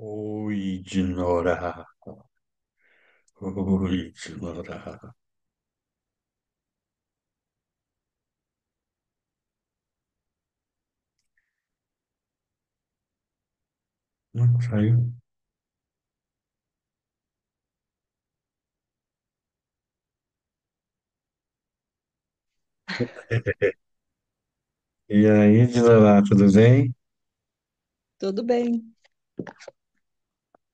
Oi, Dinora. Oi, Dinora. Não saiu. E aí, Dinora, tudo bem? Tudo bem,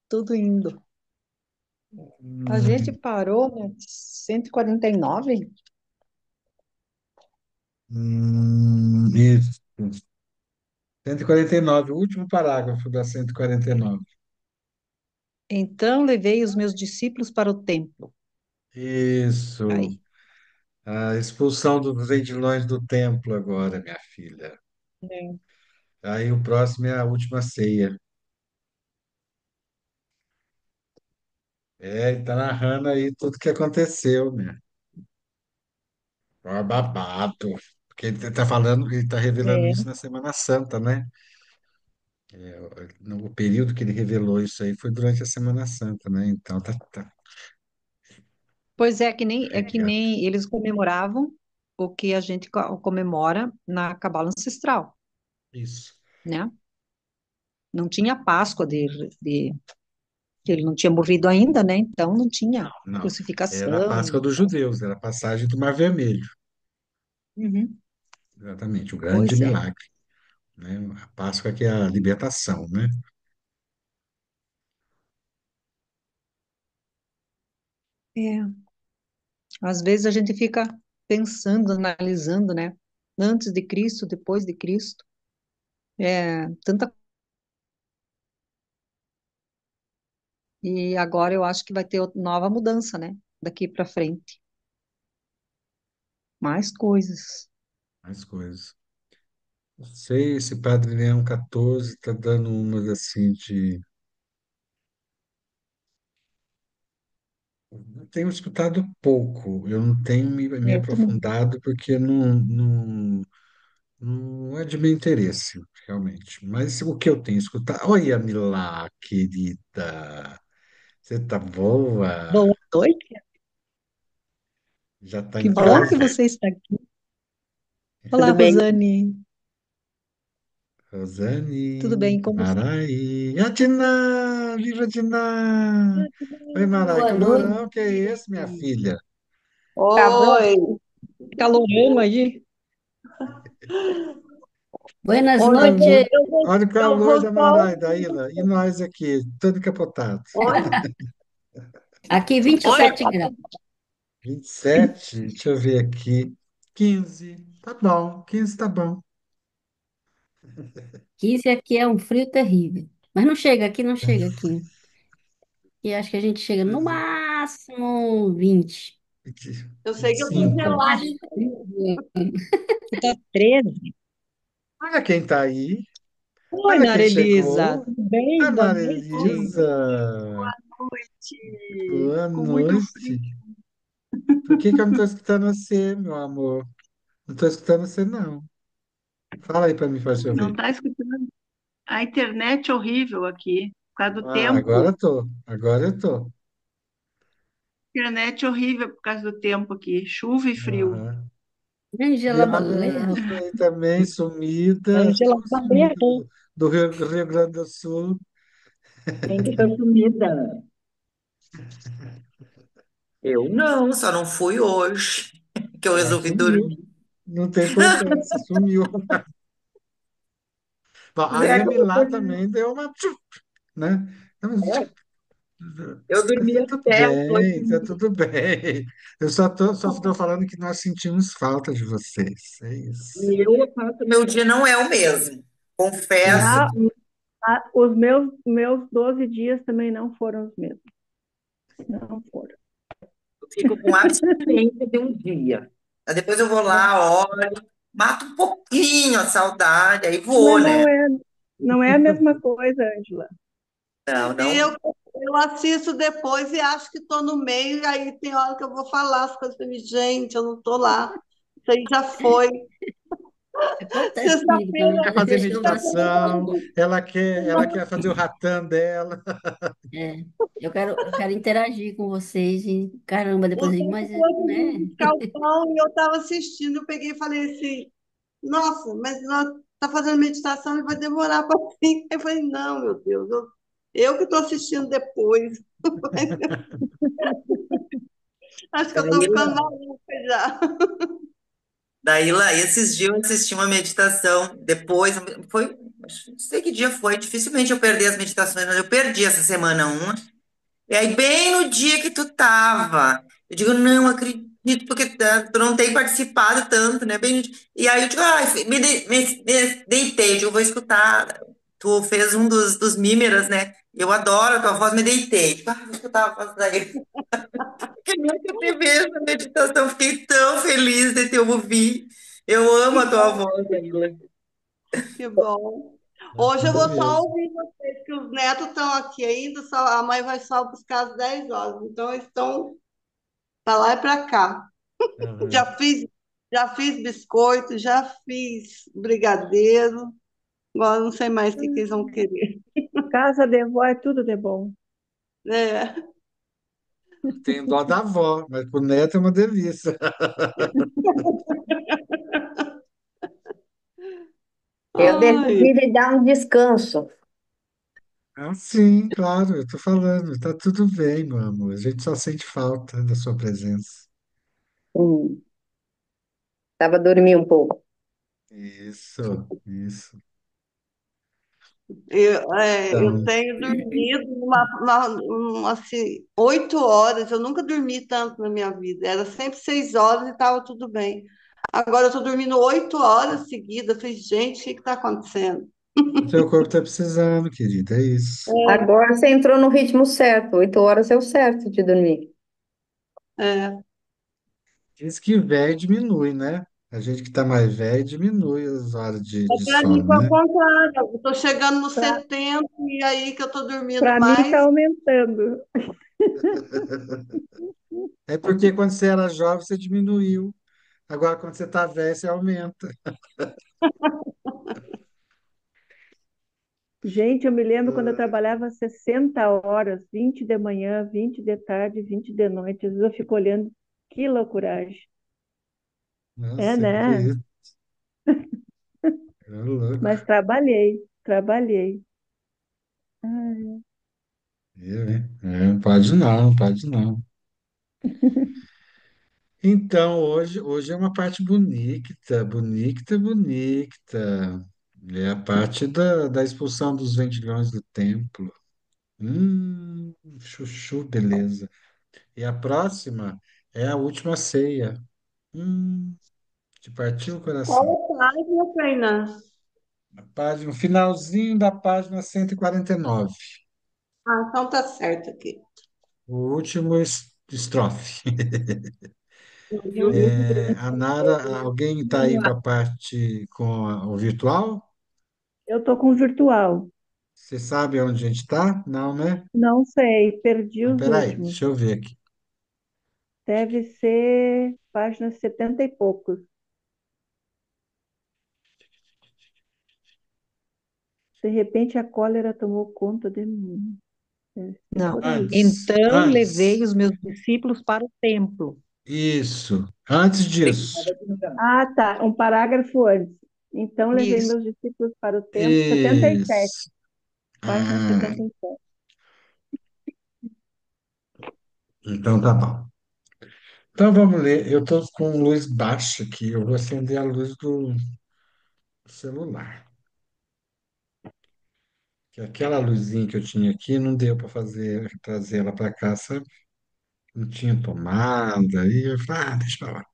tudo indo. A gente Hum, parou no 149. isso. 149, o último parágrafo da 149. Então levei os meus discípulos para o templo. Isso. Aí, A expulsão dos vendilhões do templo agora, minha filha. né? Aí o próximo é a última ceia. É, ele tá narrando aí tudo que aconteceu, né? Ó, babado. Porque ele tá falando, ele tá revelando É. isso na Semana Santa, né? O período que ele revelou isso aí foi durante a Semana Santa, né? Então tá Pois é, que nem carregado. eles comemoravam o que a gente comemora na cabala ancestral, Isso. né? Não tinha Páscoa que ele não tinha morrido ainda, né? Então não tinha Não. Era a Páscoa crucificação. dos judeus, era a passagem do Mar Vermelho. Uhum. Exatamente, o grande Pois é. milagre, né? A Páscoa que é a libertação, né? É. Às vezes a gente fica pensando, analisando, né? Antes de Cristo, depois de Cristo. Tanta. E agora eu acho que vai ter nova mudança, né? Daqui para frente. Mais coisas. Mais coisas. Não sei, esse Padre Leão XIV está dando umas assim de. Eu tenho escutado pouco, eu não tenho me Eu também. aprofundado porque não é de meu interesse, realmente. Mas o que eu tenho escutado. Olha, Milá, querida. Você tá boa? Boa noite. Já tá Que em bom Olá, que casa? você está aqui. Olá, tudo bem? Rosane. Tudo Rosane, bem com você? Marai. A Diná! Viva a Diná! Oi, Marai, Boa noite. calorão, que é esse, minha filha? Oi, Calorão aí. buenas Olha, noches. olha o Eu calor vou da só. Marai, da Ilha. E nós aqui, todo capotado. Olha, aqui Olha, 27 graus. 27, deixa eu ver aqui. 15, tá bom, 15 tá bom. 15 aqui é um frio terrível. Mas não chega aqui, não chega aqui. E acho que a gente chega no Pois é, máximo 20. 20, Eu sei que eu tô 25. gelada. você tá 13. Olha quem tá aí. Oi, Olha quem Narelisa. chegou. Tudo bem? A Boa Maria noite. Elisa. Noite. Boa Com muito frio. noite. Por que que eu não estou escutando você, meu amor? Não estou escutando você, não. Fala aí para mim, faz Não chover. tá escutando? A internet é horrível aqui, por causa do Ah, agora tempo. eu tô. Agora eu tô. Internet é horrível por causa do tempo aqui, chuva e frio. Aham. E Angela a Valerro. Nelson aí também, sumida. Angela Ficou sumida Valerro. do Rio Grande do Sul. Quem que tá sumida? Eu não, só não fui hoje, que eu Ah, resolvi sumiu. dormir. Não tem importância, sumiu. Bom, a É, Emi lá também deu uma, né? eu dormi Tá a tudo pé às bem, tá 8h30. tudo bem. Só estou falando que nós sentimos falta de vocês. É isso. E eu faço, meu dia não é o mesmo. Confesso É, que Os meus 12 dias também não foram os mesmos. Não foram. eu fico com abstinência de um dia. Aí depois eu vou lá, olho, mato um pouquinho a saudade, aí vou, Mas né? não é a mesma coisa, Ângela. Não, E não. eu assisto depois e acho que estou no meio, e aí tem hora que eu vou falar as coisas para mim, gente, eu não estou lá. Isso aí já foi. Acontece comigo Ela também. Sexta-feira, quer Às fazer vezes eu tô meditação, assistindo. ela quer fazer o ratão dela. É, eu quero interagir com vocês e caramba, o depois eu digo, tempo mas todo eu né? vim buscar o pão e eu estava assistindo. Eu peguei e falei assim: nossa, mas nós tá fazendo meditação e vai demorar para fim. Eu falei: não, meu Deus, eu que estou assistindo depois. Acho que eu estou Daí, ficando maluca já. daí lá, esses dias eu assisti uma meditação, depois, não sei que dia foi, dificilmente eu perdi as meditações, mas eu perdi essa semana uma. E aí, bem no dia que tu tava, eu digo, não acredito, porque tu não tem participado tanto, né? E aí eu digo, me deitei, eu digo, vou escutar. Tu fez um dos Mímeras, né? Eu adoro a tua voz, me deitei. Digo, vou escutar a voz daí. Eu nunca te vejo na meditação, fiquei tão feliz de te ouvir. Eu amo Que a tua bom, voz, Camila. que bom. Hoje eu Manda vou só mesmo. ouvir vocês, que os netos estão aqui ainda, a mãe vai só buscar às 10 horas. Então, eles estão para lá e para cá. Aham. Já fiz, já fiz biscoito, já fiz brigadeiro. Agora não sei mais o que eles vão querer. Casa de vó é tudo de bom. É. Tem dó da avó, mas pro neto é uma delícia. Eu Ai, decidi lhe dar um descanso. Ah, sim, claro, eu tô falando, tá tudo bem, meu amor. A gente só sente falta da sua presença. Hum, Tava dormindo um pouco. Isso, isso. eu Então, tenho dormido assim, 8 horas. Eu nunca dormi tanto na minha vida. Era sempre 6 horas e estava tudo bem. Agora eu estou dormindo 8 horas seguidas. Eu falei, gente, o que está acontecendo? o seu corpo tá precisando, querida, é isso. Agora você entrou no ritmo certo. 8 horas é o certo de dormir. É, Diz que velho diminui, né? A gente que tá mais velho diminui as horas de para mim sono, foi o né? contrário. Eu estou chegando nos Para 70 e aí que eu estou dormindo para mim está mais. aumentando. É porque quando você era jovem, você diminuiu. Agora, quando você tá velho, você aumenta. Gente, eu me lembro quando eu trabalhava 60 horas, 20 de manhã, 20 de tarde, 20 de noite. Às vezes eu fico olhando, que loucuragem. É, Nossa, que né? isso? É louco. Mas trabalhei, trabalhei. Eu, hein? Não pode não, pode não. Então, hoje é uma parte bonita, bonita, bonita. É a parte da expulsão dos vendilhões do templo. Chuchu, beleza. E a próxima é a última ceia. De partir o Qual coração. a página, Kainan? A página, o finalzinho da página 149. Ah, então tá certo aqui. O último estrofe. Uhum. A Nara, alguém está aí com a parte com o virtual? Eu tô com virtual. Você sabe onde a gente está? Não, né? Não sei, perdi Então, os peraí, últimos. deixa eu ver aqui. Deve ser página 70 e poucos. De repente a cólera tomou conta de mim. Deve ser Não. por aí. Então levei Antes, os meus discípulos para o templo. isso, antes disso, Ah, tá. Um parágrafo antes. Então levei Isso. meus discípulos para o templo. 77. isso. Página Ah, 77. então tá bom. Então vamos ler. Eu estou com luz baixa aqui, eu vou acender a luz do celular. Que aquela luzinha que eu tinha aqui não deu para fazer, trazer ela para cá, sabe? Não tinha tomada, aí eu falei, deixa pra lá.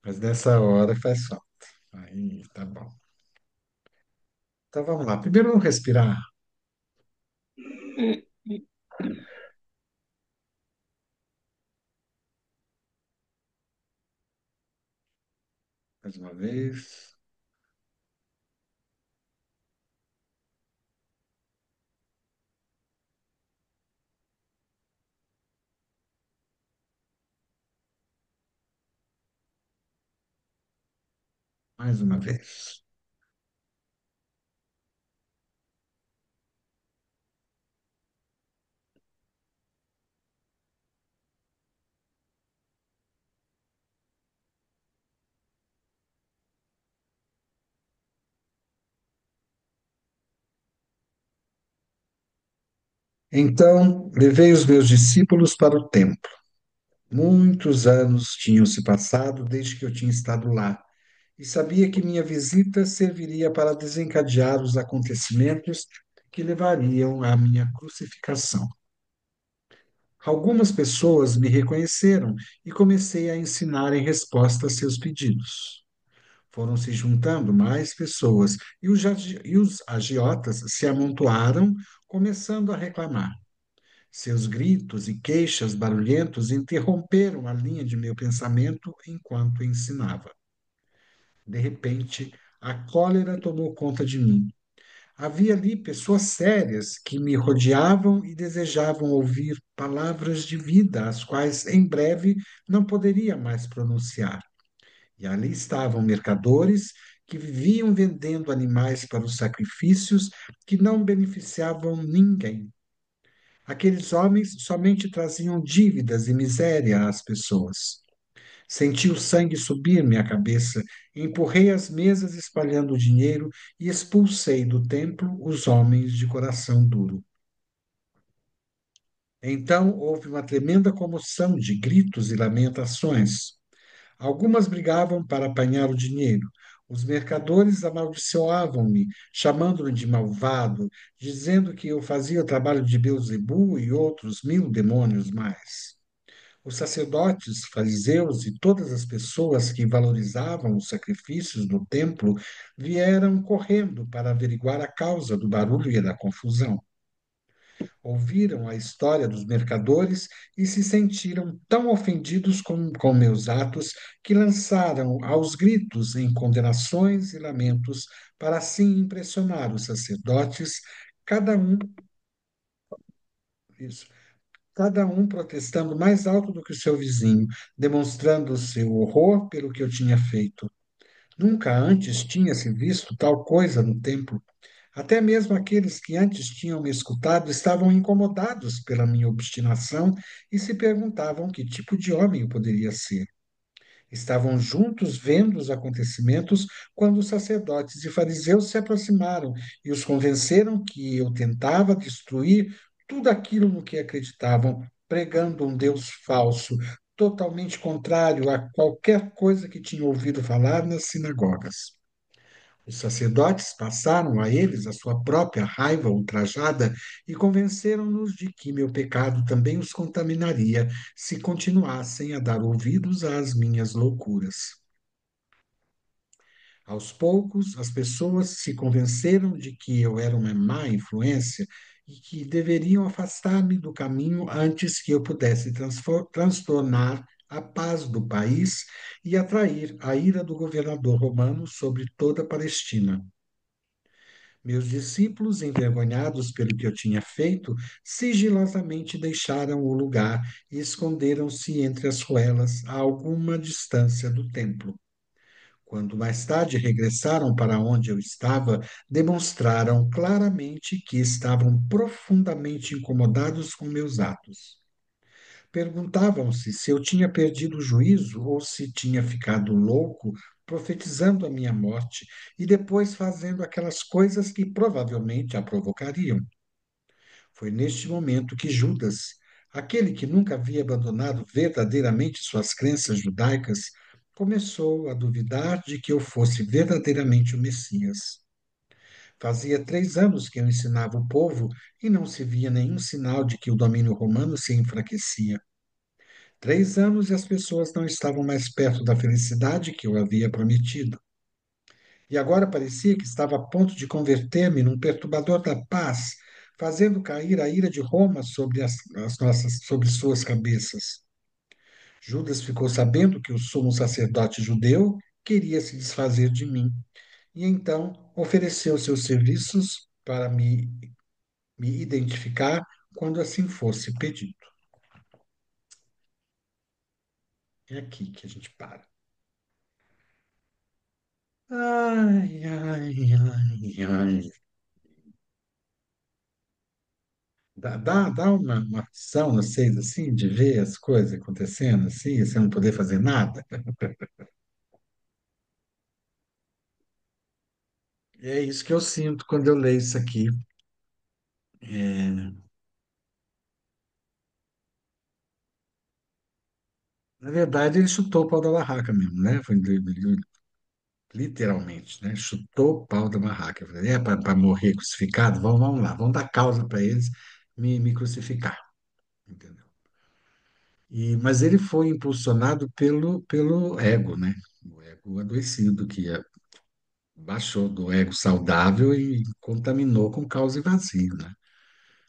Mas nessa hora faz falta. Aí, tá bom. Então vamos lá. Primeiro vamos respirar mais uma vez. mais uma vez. Então levei os meus discípulos para o templo. Muitos anos tinham se passado desde que eu tinha estado lá, e sabia que minha visita serviria para desencadear os acontecimentos que levariam à minha crucificação. Algumas pessoas me reconheceram e comecei a ensinar em resposta a seus pedidos. Foram se juntando mais pessoas e os agiotas se amontoaram, começando a reclamar. Seus gritos e queixas barulhentos interromperam a linha de meu pensamento enquanto ensinava. De repente, a cólera tomou conta de mim. Havia ali pessoas sérias que me rodeavam e desejavam ouvir palavras de vida, as quais em breve não poderia mais pronunciar. E ali estavam mercadores que viviam vendendo animais para os sacrifícios que não beneficiavam ninguém. Aqueles homens somente traziam dívidas e miséria às pessoas. Senti o sangue subir-me à cabeça, empurrei as mesas espalhando o dinheiro e expulsei do templo os homens de coração duro. Então houve uma tremenda comoção de gritos e lamentações. Algumas brigavam para apanhar o dinheiro. Os mercadores amaldiçoavam-me, chamando-me de malvado, dizendo que eu fazia o trabalho de Beelzebul e outros 1000 demônios mais. Os sacerdotes, fariseus e todas as pessoas que valorizavam os sacrifícios no templo vieram correndo para averiguar a causa do barulho e da confusão. Ouviram a história dos mercadores e se sentiram tão ofendidos com meus atos que lançaram aos gritos em condenações e lamentos para assim impressionar os sacerdotes, cada um, isso, cada um protestando mais alto do que o seu vizinho, demonstrando seu horror pelo que eu tinha feito. Nunca antes tinha se visto tal coisa no templo. Até mesmo aqueles que antes tinham me escutado estavam incomodados pela minha obstinação e se perguntavam que tipo de homem eu poderia ser. Estavam juntos vendo os acontecimentos quando os sacerdotes e fariseus se aproximaram e os convenceram que eu tentava destruir tudo aquilo no que acreditavam, pregando um Deus falso, totalmente contrário a qualquer coisa que tinham ouvido falar nas sinagogas. Os sacerdotes passaram a eles a sua própria raiva ultrajada e convenceram-nos de que meu pecado também os contaminaria se continuassem a dar ouvidos às minhas loucuras. Aos poucos, as pessoas se convenceram de que eu era uma má influência e que deveriam afastar-me do caminho antes que eu pudesse transtornar a paz do país e atrair a ira do governador romano sobre toda a Palestina. Meus discípulos, envergonhados pelo que eu tinha feito, sigilosamente deixaram o lugar e esconderam-se entre as ruelas a alguma distância do templo. Quando mais tarde regressaram para onde eu estava, demonstraram claramente que estavam profundamente incomodados com meus atos. Perguntavam-se se eu tinha perdido o juízo ou se tinha ficado louco, profetizando a minha morte e depois fazendo aquelas coisas que provavelmente a provocariam. Foi neste momento que Judas, aquele que nunca havia abandonado verdadeiramente suas crenças judaicas, começou a duvidar de que eu fosse verdadeiramente o Messias. Fazia 3 anos que eu ensinava o povo e não se via nenhum sinal de que o domínio romano se enfraquecia. 3 anos e as pessoas não estavam mais perto da felicidade que eu havia prometido. E agora parecia que estava a ponto de converter-me num perturbador da paz, fazendo cair a ira de Roma sobre sobre suas cabeças. Judas ficou sabendo que o sumo sacerdote judeu queria se desfazer de mim, e então ofereceu seus serviços para me identificar quando assim fosse pedido. É aqui que a gente para. Ai, ai, ai, ai. Dá uma aflição, não sei, assim, de ver as coisas acontecendo assim, e você não poder fazer nada. E é isso que eu sinto quando eu leio isso aqui. É, na verdade, ele chutou o pau da barraca mesmo, né? Literalmente, né? Chutou o pau da barraca. Eu falei, é para morrer crucificado? Vamos lá, vamos dar causa para eles me crucificar, entendeu? Mas ele foi impulsionado pelo ego, né? O ego adoecido, baixou do ego saudável e contaminou com causa e vazio, né?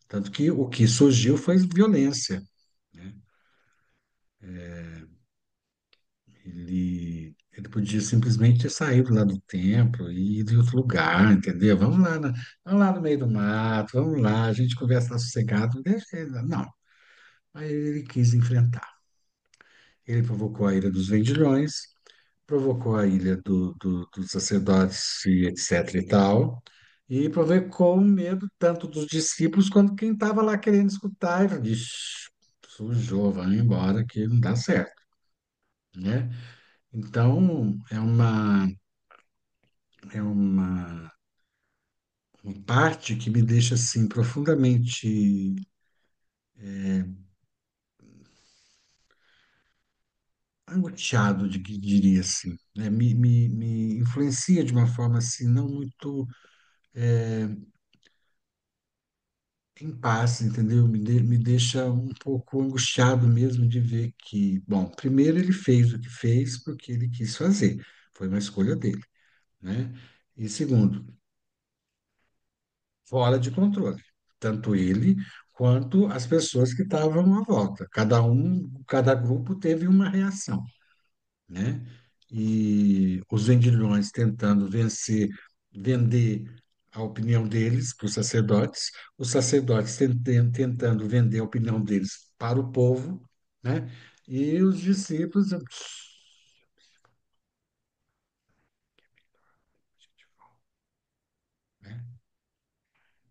Tanto que o que surgiu foi violência, né? Ele podia simplesmente ter saído lá do templo e ido em outro lugar, entendeu? Vamos lá no meio do mato, vamos lá, a gente conversa sossegado, deixa ele lá. Não, aí ele quis enfrentar. Ele provocou a ira dos vendilhões, provocou a ira dos sacerdotes e etc e tal, e provocou o medo tanto dos discípulos quanto quem estava lá querendo escutar, e falou, "Ixi, sujou, vamos embora que não dá certo, né? Então, é uma parte que me deixa assim profundamente angustiado, diria assim, né? Me influencia de uma forma assim não muito em paz, entendeu? Me deixa um pouco angustiado mesmo de ver que, bom, primeiro ele fez o que fez porque ele quis fazer, foi uma escolha dele, né? E segundo, fora de controle, tanto ele quanto as pessoas que estavam à volta. Cada grupo teve uma reação, né? E os vendilhões tentando vender a opinião deles para os sacerdotes tentando vender a opinião deles para o povo, né? E os discípulos, né?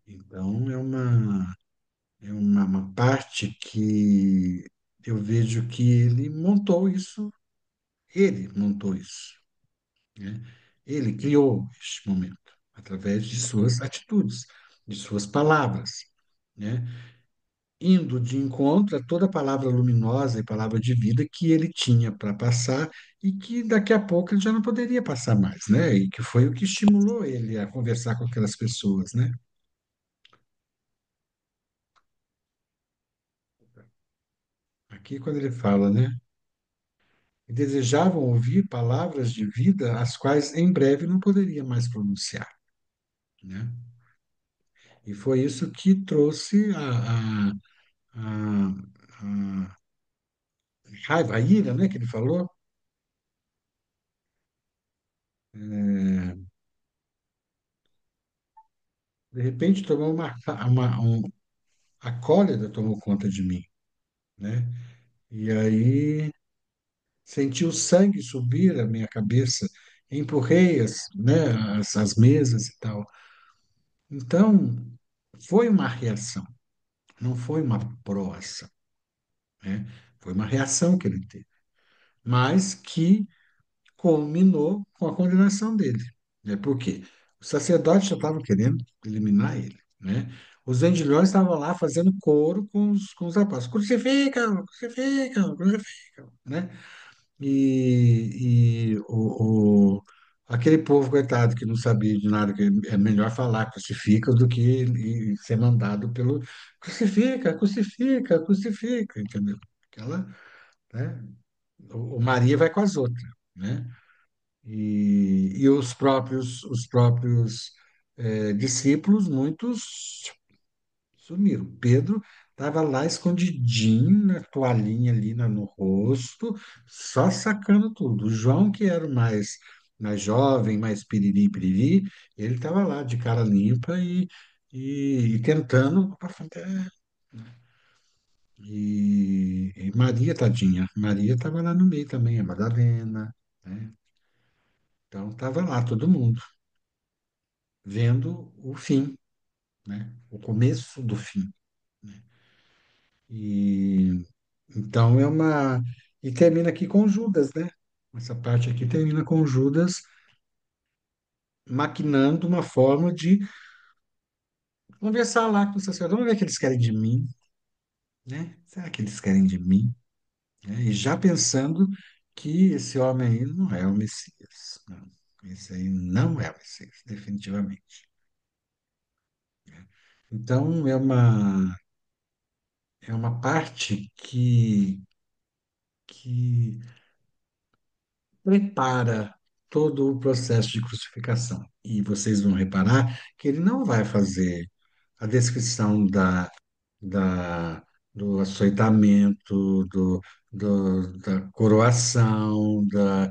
Então uma parte que eu vejo que ele montou isso, né? Ele criou este momento através de suas atitudes, de suas palavras, né? Indo de encontro a toda palavra luminosa e palavra de vida que ele tinha para passar e que daqui a pouco ele já não poderia passar mais, né? E que foi o que estimulou ele a conversar com aquelas pessoas, né? Aqui quando ele fala, né? E desejavam ouvir palavras de vida, as quais em breve não poderia mais pronunciar, né? E foi isso que trouxe a, a raiva, a ira, né, que ele falou. De repente tomou a cólera tomou conta de mim, né? E aí senti o sangue subir a minha cabeça, empurrei as mesas e tal. Então, foi uma reação, não foi uma proação, né? Foi uma reação que ele teve, mas que culminou com a condenação dele, né? Por quê? Os sacerdotes já estavam querendo eliminar ele, né? Os vendilhões estavam lá fazendo coro com os apóstolos. Crucificam, crucificam, crucificam, né? Aquele povo, coitado, que não sabia de nada, que é melhor falar crucifica do que ser mandado pelo crucifica, crucifica, crucifica, entendeu? Aquela, né? O Maria vai com as outras, né? E os próprios discípulos, muitos sumiram. Pedro estava lá escondidinho, na toalhinha ali no rosto, só sacando tudo. O João, que era o mais jovem, mais piriri, piriri, ele estava lá de cara limpa e tentando. Maria, tadinha, Maria estava lá no meio também, a Madalena, né? Então, estava lá todo mundo vendo o fim, né? O começo do fim, né? E então é uma. E termina aqui com Judas, né? Essa parte aqui termina com Judas maquinando uma forma de conversar lá com o sacerdote. Vamos ver o que eles querem de mim, né? Será que eles querem de mim? Né? E já pensando que esse homem aí não é o Messias. Não. Esse aí não é o Messias, definitivamente. Então, é uma parte que prepara todo o processo de crucificação. E vocês vão reparar que ele não vai fazer a descrição da, do açoitamento, da coroação, da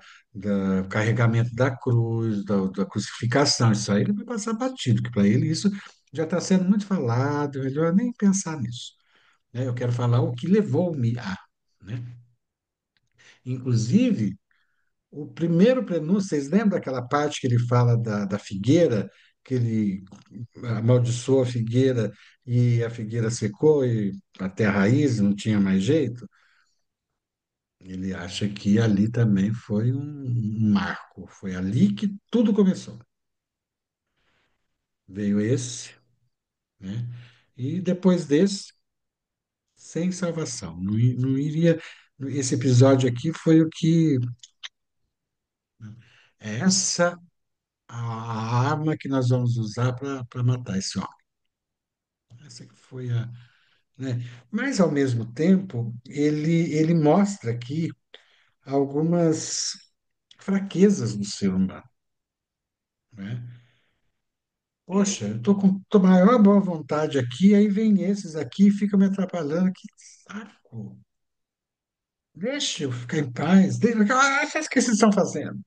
carregamento da cruz, da crucificação. Isso aí ele vai passar batido, que para ele isso já está sendo muito falado, é melhor nem pensar nisso. Né? Eu quero falar o que levou-me a. Né? Inclusive, o primeiro prenúncio, vocês lembram daquela parte que ele fala da figueira, que ele amaldiçoou a figueira e a figueira secou e até a raiz não tinha mais jeito? Ele acha que ali também foi um marco, foi ali que tudo começou. Veio esse, né? E depois desse, sem salvação. Não, não iria. Esse episódio aqui foi o que. É essa a arma que nós vamos usar para matar esse homem. Essa que foi a. Né? Mas, ao mesmo tempo, ele mostra aqui algumas fraquezas do ser humano. Né? Poxa, eu estou com a maior boa vontade aqui, aí vem esses aqui e ficam me atrapalhando. Que saco! Deixa eu ficar em paz. Ah, o que vocês estão fazendo?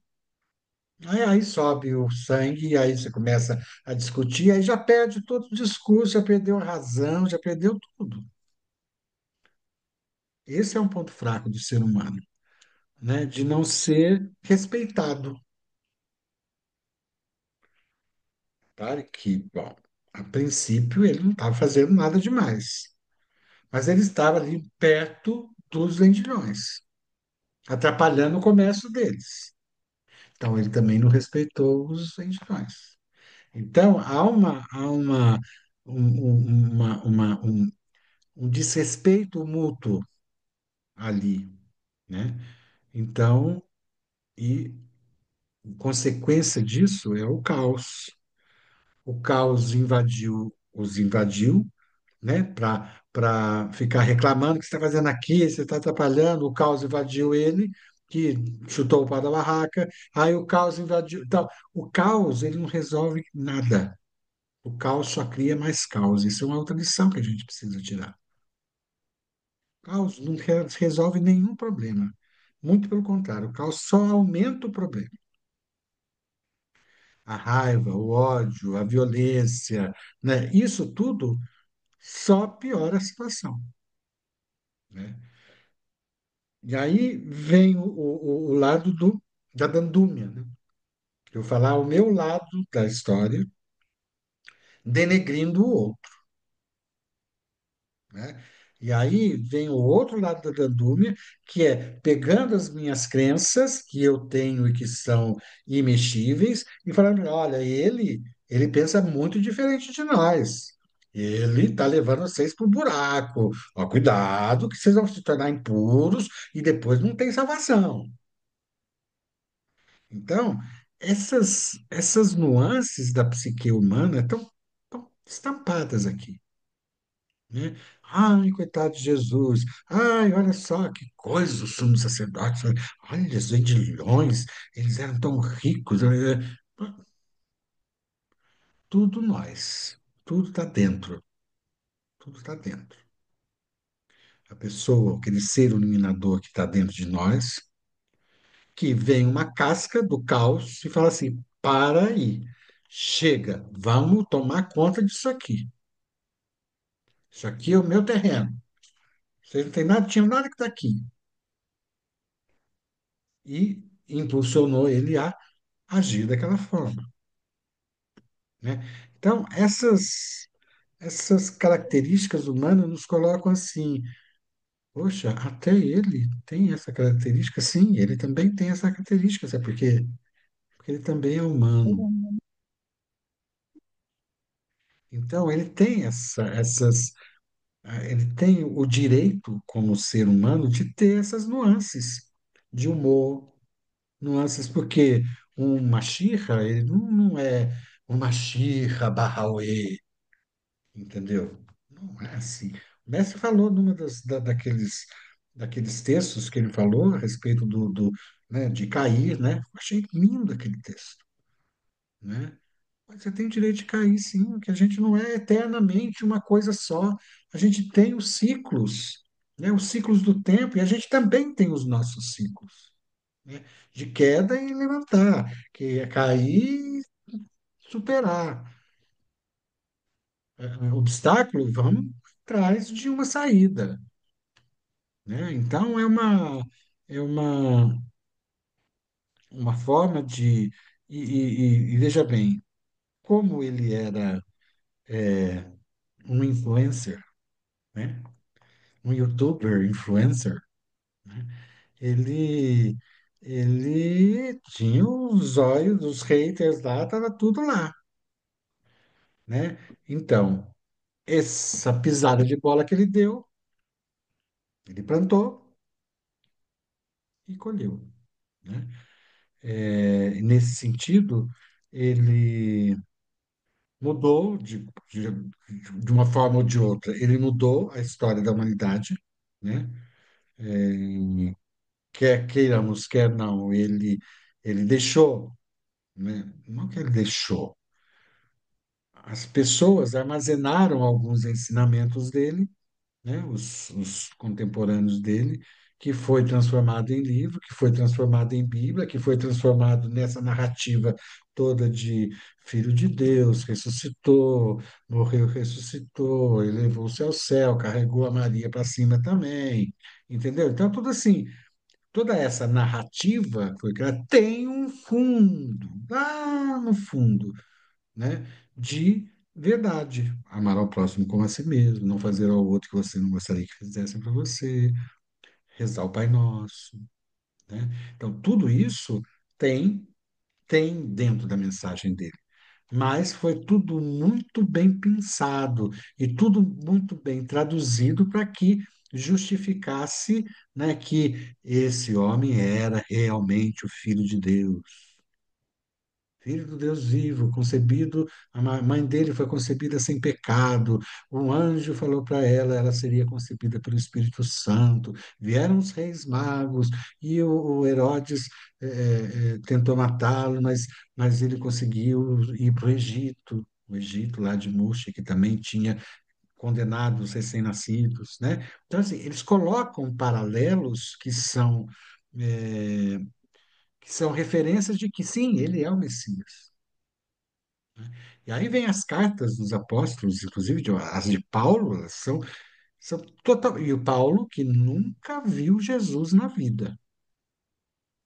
Aí sobe o sangue, e aí você começa a discutir, aí já perde todo o discurso, já perdeu a razão, já perdeu tudo. Esse é um ponto fraco do ser humano, né? De não ser respeitado. Claro que, bom, a princípio ele não estava fazendo nada demais, mas ele estava ali perto dos vendilhões, atrapalhando o comércio deles. Então ele também não respeitou os vendilhões. Então há um desrespeito mútuo ali, né? Então, e consequência disso é o caos. O caos invadiu, né? Para ficar reclamando o que você está fazendo aqui, você está atrapalhando. O caos invadiu ele, que chutou o pau da barraca. Aí o caos invadiu. Então, o caos ele não resolve nada. O caos só cria mais caos. Isso é uma outra lição que a gente precisa tirar. O caos não resolve nenhum problema. Muito pelo contrário, o caos só aumenta o problema. A raiva, o ódio, a violência, né? Isso tudo só piora a situação, né? E aí vem o lado da dandúmia, né? Eu falar o meu lado da história, denegrindo o outro, né? E aí vem o outro lado da dandúmia, que é pegando as minhas crenças que eu tenho e que são imexíveis e falando, olha, ele pensa muito diferente de nós. Ele está levando vocês para o buraco. Ó, cuidado, que vocês vão se tornar impuros e depois não tem salvação. Então, essas nuances da psique humana estão estampadas aqui, né? Ai, coitado de Jesus. Ai, olha só que coisa os sumos sacerdotes. Olha, os vendilhões, eles eram tão ricos. Tudo nós. Tudo está dentro. Tudo está dentro. A pessoa, aquele ser iluminador que está dentro de nós, que vem uma casca do caos e fala assim: para aí, chega, vamos tomar conta disso aqui. Isso aqui é o meu terreno. Vocês não tem nada, tinha nada que está aqui. E impulsionou ele a agir daquela forma, né? Então, essas características humanas nos colocam assim, poxa, até ele tem essa característica, sim, ele também tem essa característica, sabe por quê? Porque ele também é humano. Então, ele tem ele tem o direito, como ser humano, de ter essas nuances de humor, nuances, porque um Machirra, ele não é um Machirra Barrauê, entendeu? Não é assim. O Mestre falou numa daqueles textos que ele falou a respeito né, de cair, né? Eu achei lindo aquele texto, né? Mas você tem direito de cair, sim, que a gente não é eternamente uma coisa só. A gente tem os ciclos, né? Os ciclos do tempo, e a gente também tem os nossos ciclos, né? De queda e levantar, que é cair e superar. Obstáculo, vamos atrás de uma saída, né? Então, é uma forma de. E veja bem, como ele era um influencer, né? Um youtuber influencer, né? Ele, ele tinha os olhos dos haters lá, estava tudo lá, né? Então, essa pisada de bola que ele deu, ele plantou e colheu, né? Nesse sentido, ele mudou de uma forma ou de outra, ele mudou a história da humanidade, né? Quer queiramos, quer não, ele deixou, né? Não que ele deixou, as pessoas armazenaram alguns ensinamentos dele, né? Os contemporâneos dele, que foi transformado em livro, que foi transformado em Bíblia, que foi transformado nessa narrativa toda de Filho de Deus, ressuscitou, morreu, ressuscitou, elevou-se ao céu, carregou a Maria para cima também, entendeu? Então, tudo assim, toda essa narrativa foi criada, tem um fundo, lá no fundo, né, de verdade. Amar ao próximo como a si mesmo, não fazer ao outro que você não gostaria que fizessem para você, rezar o Pai Nosso, né? Então, tudo isso tem tem dentro da mensagem dele. Mas foi tudo muito bem pensado e tudo muito bem traduzido para que justificasse, né, que esse homem era realmente o Filho de Deus. Filho do Deus vivo, concebido, a mãe dele foi concebida sem pecado. Um anjo falou para ela, ela seria concebida pelo Espírito Santo. Vieram os reis magos e o Herodes tentou matá-lo, mas ele conseguiu ir para o Egito lá de Musha, que também tinha condenado os recém-nascidos, né? Então, assim, eles colocam paralelos que são referências de que sim, ele é o Messias. E aí vem as cartas dos apóstolos, inclusive as de Paulo, elas são total. E o Paulo, que nunca viu Jesus na vida,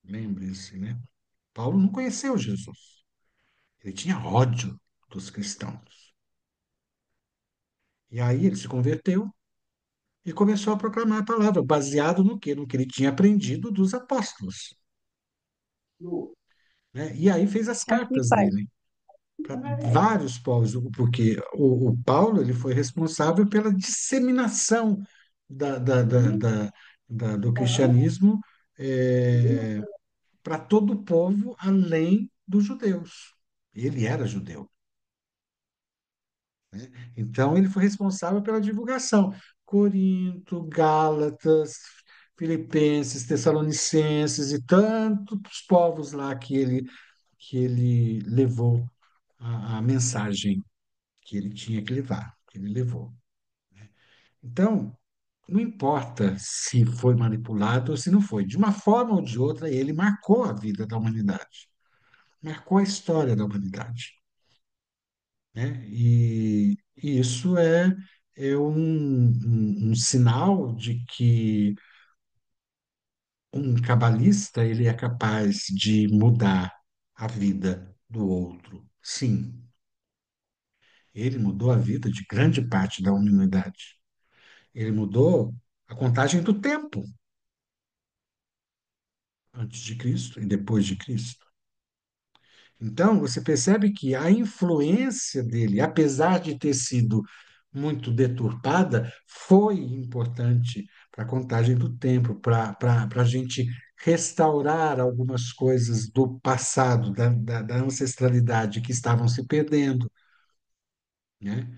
lembre-se, né? Paulo não conheceu Jesus. Ele tinha ódio dos cristãos. E aí ele se converteu e começou a proclamar a palavra, baseado no quê? No que ele tinha aprendido dos apóstolos, né? E aí fez as Aqui, cartas pai. dele para vários povos, porque o Paulo ele foi responsável pela disseminação da, da, da, da- do cristianismo para todo o povo, além dos judeus. Ele era judeu, né? Então ele foi responsável pela divulgação. Corinto, Gálatas, Filipenses, Tessalonicenses e tantos povos lá que ele levou a mensagem que ele tinha que levar, que ele levou. Então, não importa se foi manipulado ou se não foi, de uma forma ou de outra, ele marcou a vida da humanidade, marcou a história da humanidade, né? E isso é um sinal de que um cabalista ele é capaz de mudar a vida do outro. Sim, ele mudou a vida de grande parte da humanidade. Ele mudou a contagem do tempo, antes de Cristo e depois de Cristo. Então, você percebe que a influência dele, apesar de ter sido muito deturpada, foi importante para a contagem do tempo, para a gente restaurar algumas coisas do passado, da ancestralidade que estavam se perdendo, né?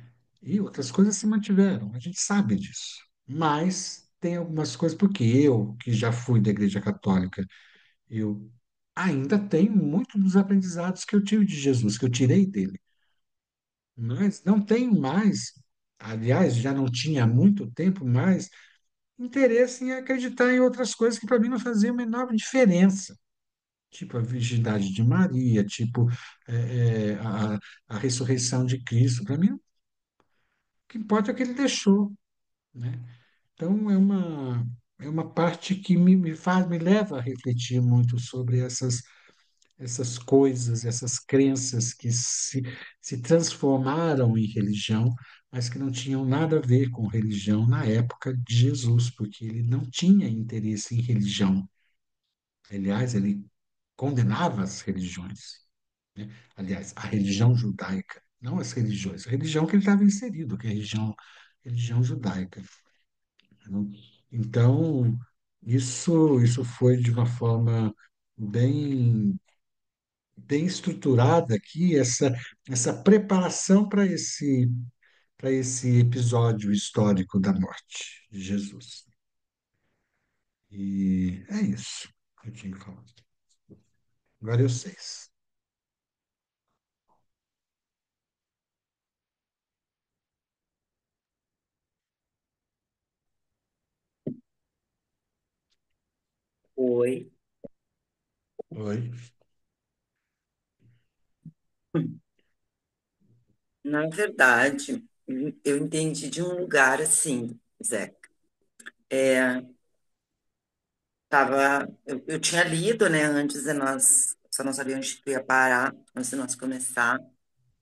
E outras coisas se mantiveram, a gente sabe disso. Mas tem algumas coisas, porque eu, que já fui da Igreja Católica, eu ainda tenho muito dos aprendizados que eu tive de Jesus, que eu tirei dele. Mas não tenho mais, aliás, já não tinha há muito tempo mais, interesse em acreditar em outras coisas que para mim não faziam a menor diferença. Tipo a virgindade de Maria, tipo a ressurreição de Cristo. Para mim, o que importa é o que ele deixou, né? Então, é uma parte que me faz, me leva a refletir muito sobre essas coisas, essas crenças que se transformaram em religião, mas que não tinham nada a ver com religião na época de Jesus, porque ele não tinha interesse em religião. Aliás, ele condenava as religiões, né? Aliás, a religião judaica, não as religiões, a religião que ele estava inserido, que é a religião judaica. Né? Então, isso foi de uma forma bem bem estruturada aqui essa preparação para esse episódio histórico da morte de Jesus. E é isso que eu tinha que falar. Agora eu sei. Oi. Oi. Na verdade, eu entendi de um lugar assim, Zé. É, eu tinha lido, né, antes de nós, só não sabia onde tu ia parar, antes de nós começar,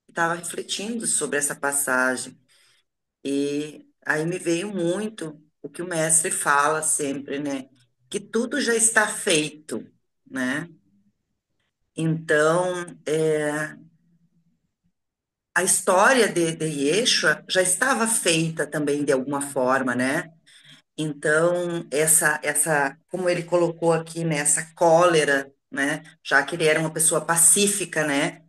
e estava refletindo sobre essa passagem. E aí me veio muito o que o mestre fala sempre, né? Que tudo já está feito, né? Então, a história de Yeshua já estava feita também de alguma forma, né? Então, como ele colocou aqui, né, essa cólera, né, já que ele era uma pessoa pacífica, né,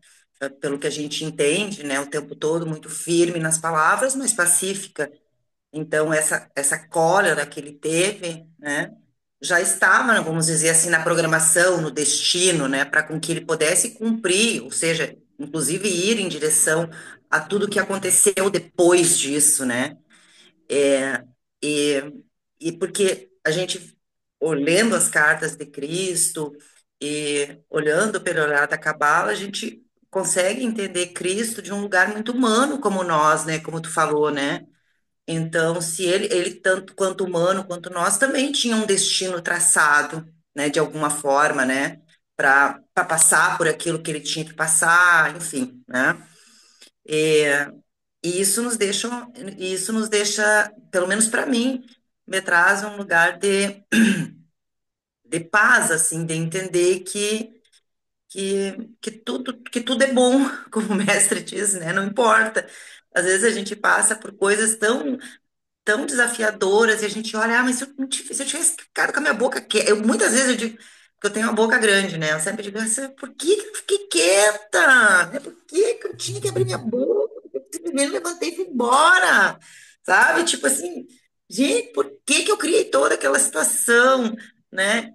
pelo que a gente entende, né, o tempo todo muito firme nas palavras, mas pacífica. Então, essa cólera que ele teve, né, já estava, né, vamos dizer assim, na programação, no destino, né, para com que ele pudesse cumprir, ou seja, inclusive ir em direção a tudo que aconteceu depois disso, né? É, e, e porque a gente, olhando as cartas de Cristo e olhando pelo olhar da Cabala, a gente consegue entender Cristo de um lugar muito humano como nós, né? Como tu falou, né? Então, se ele tanto quanto humano quanto nós também tinha um destino traçado, né? De alguma forma, né? Para passar por aquilo que ele tinha que passar, enfim, né? E isso nos deixa, pelo menos para mim, me traz um lugar de paz, assim, de entender que tudo é bom, como o mestre diz, né? Não importa. Às vezes a gente passa por coisas tão desafiadoras e a gente olha, mas se eu tivesse ficado com a minha boca quieta, muitas vezes eu digo que eu tenho uma boca grande, né? Eu sempre digo, por que que eu fiquei quieta? Né? Por que que eu tinha que abrir minha boca? Eu simplesmente levantei e fui embora, sabe? Tipo assim, gente, por que que eu criei toda aquela situação, né?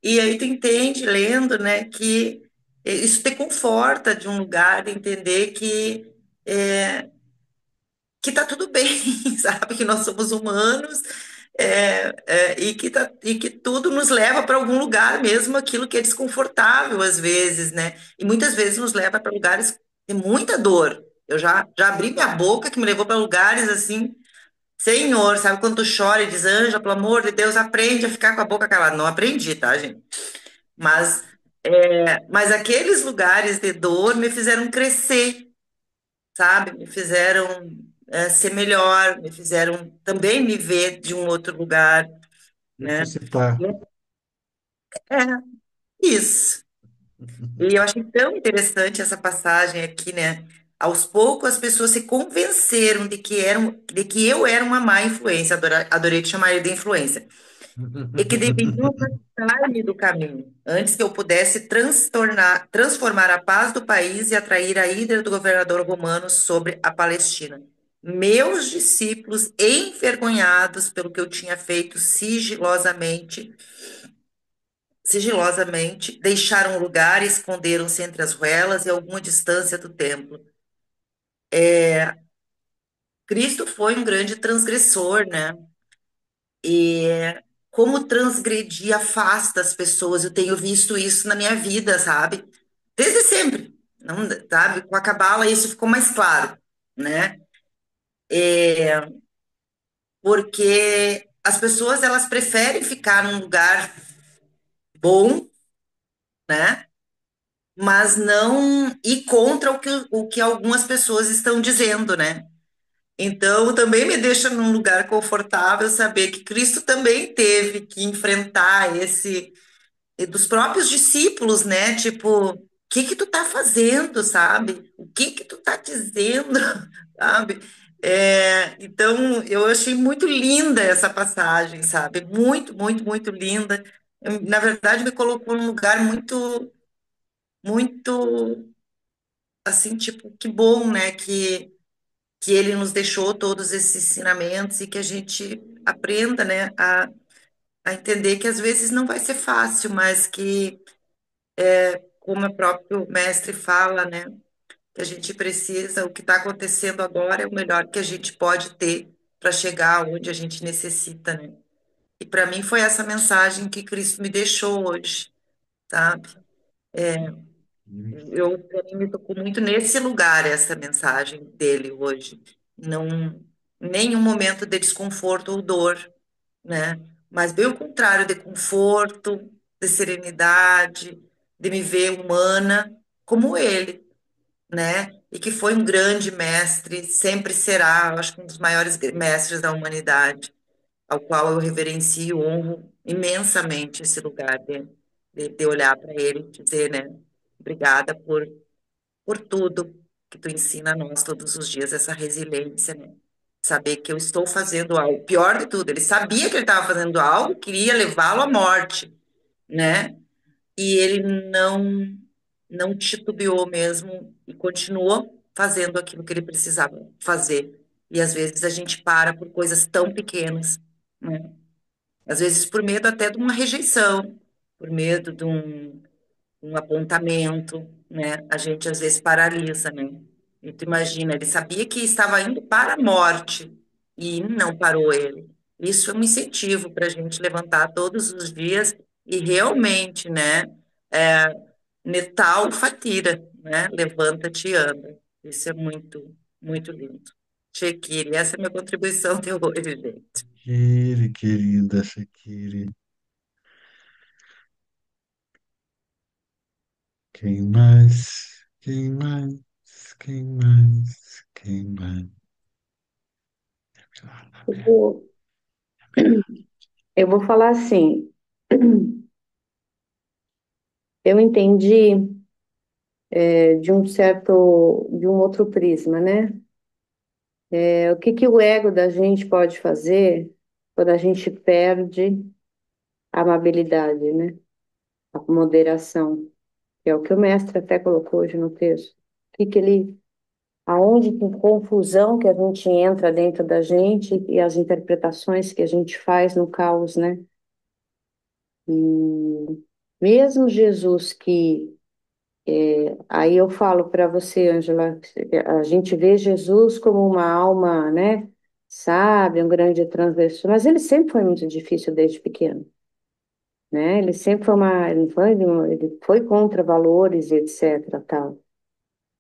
E aí tu entende, lendo, né, que isso te conforta de um lugar de entender que tá tudo bem, sabe? Que nós somos humanos, e que tudo nos leva para algum lugar, mesmo aquilo que é desconfortável às vezes, né? E muitas vezes nos leva para lugares de muita dor. Eu já abri minha boca que me levou para lugares assim, Senhor, sabe quando tu chora e diz, Ângela, pelo amor de Deus, aprende a ficar com a boca calada. Não aprendi, tá, gente? Mas Mas aqueles lugares de dor me fizeram crescer, sabe? Me fizeram ser melhor, me fizeram também me ver de um outro lugar, né? Ressuscitar. É, isso. E eu achei tão interessante essa passagem aqui, né? Aos poucos as pessoas se convenceram de que eu era uma má influência, adorei te chamar ele de influência, e que deveriam afastar-me do caminho, antes que eu pudesse transformar a paz do país e atrair a ira do governador romano sobre a Palestina. Meus discípulos, envergonhados pelo que eu tinha feito sigilosamente, deixaram o lugar e esconderam-se entre as ruelas e alguma distância do templo. Cristo foi um grande transgressor, né? E como transgredir afasta as pessoas. Eu tenho visto isso na minha vida, sabe? Desde sempre, não, sabe? Com a cabala isso ficou mais claro, né? Porque as pessoas elas preferem ficar num lugar bom, né? Mas não ir contra o que algumas pessoas estão dizendo, né? Então, também me deixa num lugar confortável saber que Cristo também teve que enfrentar esse e dos próprios discípulos, né? Tipo, o que que tu tá fazendo, sabe? O que que tu tá dizendo, sabe? Então, eu achei muito linda essa passagem, sabe? Muito, muito, muito linda. Na verdade, me colocou num lugar muito, muito, assim, tipo, que bom, né? Que ele nos deixou todos esses ensinamentos e que a gente aprenda, né? A entender que às vezes não vai ser fácil, mas que como o próprio mestre fala, né? Que a gente precisa, o que está acontecendo agora é o melhor que a gente pode ter para chegar onde a gente necessita, né? E para mim foi essa mensagem que Cristo me deixou hoje, sabe? Para mim me tocou muito nesse lugar essa mensagem dele hoje. Não, nenhum momento de desconforto ou dor, né? Mas bem o contrário, de conforto, de serenidade, de me ver humana como ele, né? E que foi um grande mestre, sempre será, eu acho que um dos maiores mestres da humanidade, ao qual eu reverencio e honro imensamente esse lugar de olhar para ele e dizer, né? Obrigada por tudo que tu ensina a nós todos os dias, essa resiliência, né? Saber que eu estou fazendo algo. Pior de tudo, ele sabia que ele estava fazendo algo que iria levá-lo à morte, né? E ele não titubeou mesmo e continuou fazendo aquilo que ele precisava fazer. E às vezes a gente para por coisas tão pequenas, né? Às vezes por medo até de uma rejeição, por medo de um apontamento, né? A gente às vezes paralisa, né? E tu imagina, ele sabia que estava indo para a morte e não parou ele. Isso é um incentivo para a gente levantar todos os dias e realmente, né? É, Netal Fatira, né? Levanta-te e anda. Isso é muito, muito lindo. Shekiri, essa é a minha contribuição de hoje, gente. Shakire, querida Shakire. Quem mais? Quem mais? Quem mais? Quem mais? Eu vou, eu vou falar assim, eu entendi de um outro prisma, né? O que que o ego da gente pode fazer quando a gente perde a amabilidade, né? A moderação, que é o que o mestre até colocou hoje no texto. Aonde com confusão que a gente entra dentro da gente e as interpretações que a gente faz no caos, né? E mesmo Jesus que aí eu falo para você, Ângela, a gente vê Jesus como uma alma, né? Sabe, um grande transgressor, mas ele sempre foi muito difícil desde pequeno, né? Ele sempre foi ele foi contra valores e etc, tal.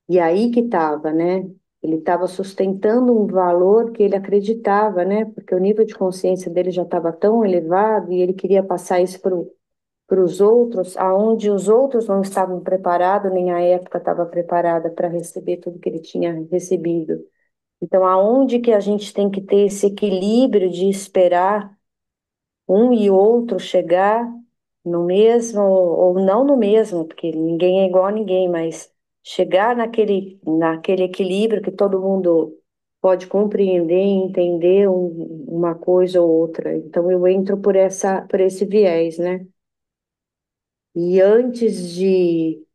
E aí que estava, né? Ele estava sustentando um valor que ele acreditava, né? Porque o nível de consciência dele já estava tão elevado e ele queria passar isso para para os outros, aonde os outros não estavam preparados, nem a época estava preparada para receber tudo que ele tinha recebido. Então, aonde que a gente tem que ter esse equilíbrio de esperar um e outro chegar no mesmo, ou não no mesmo, porque ninguém é igual a ninguém, mas chegar naquele equilíbrio que todo mundo pode compreender e entender uma coisa ou outra. Então eu entro por esse viés, né? E antes de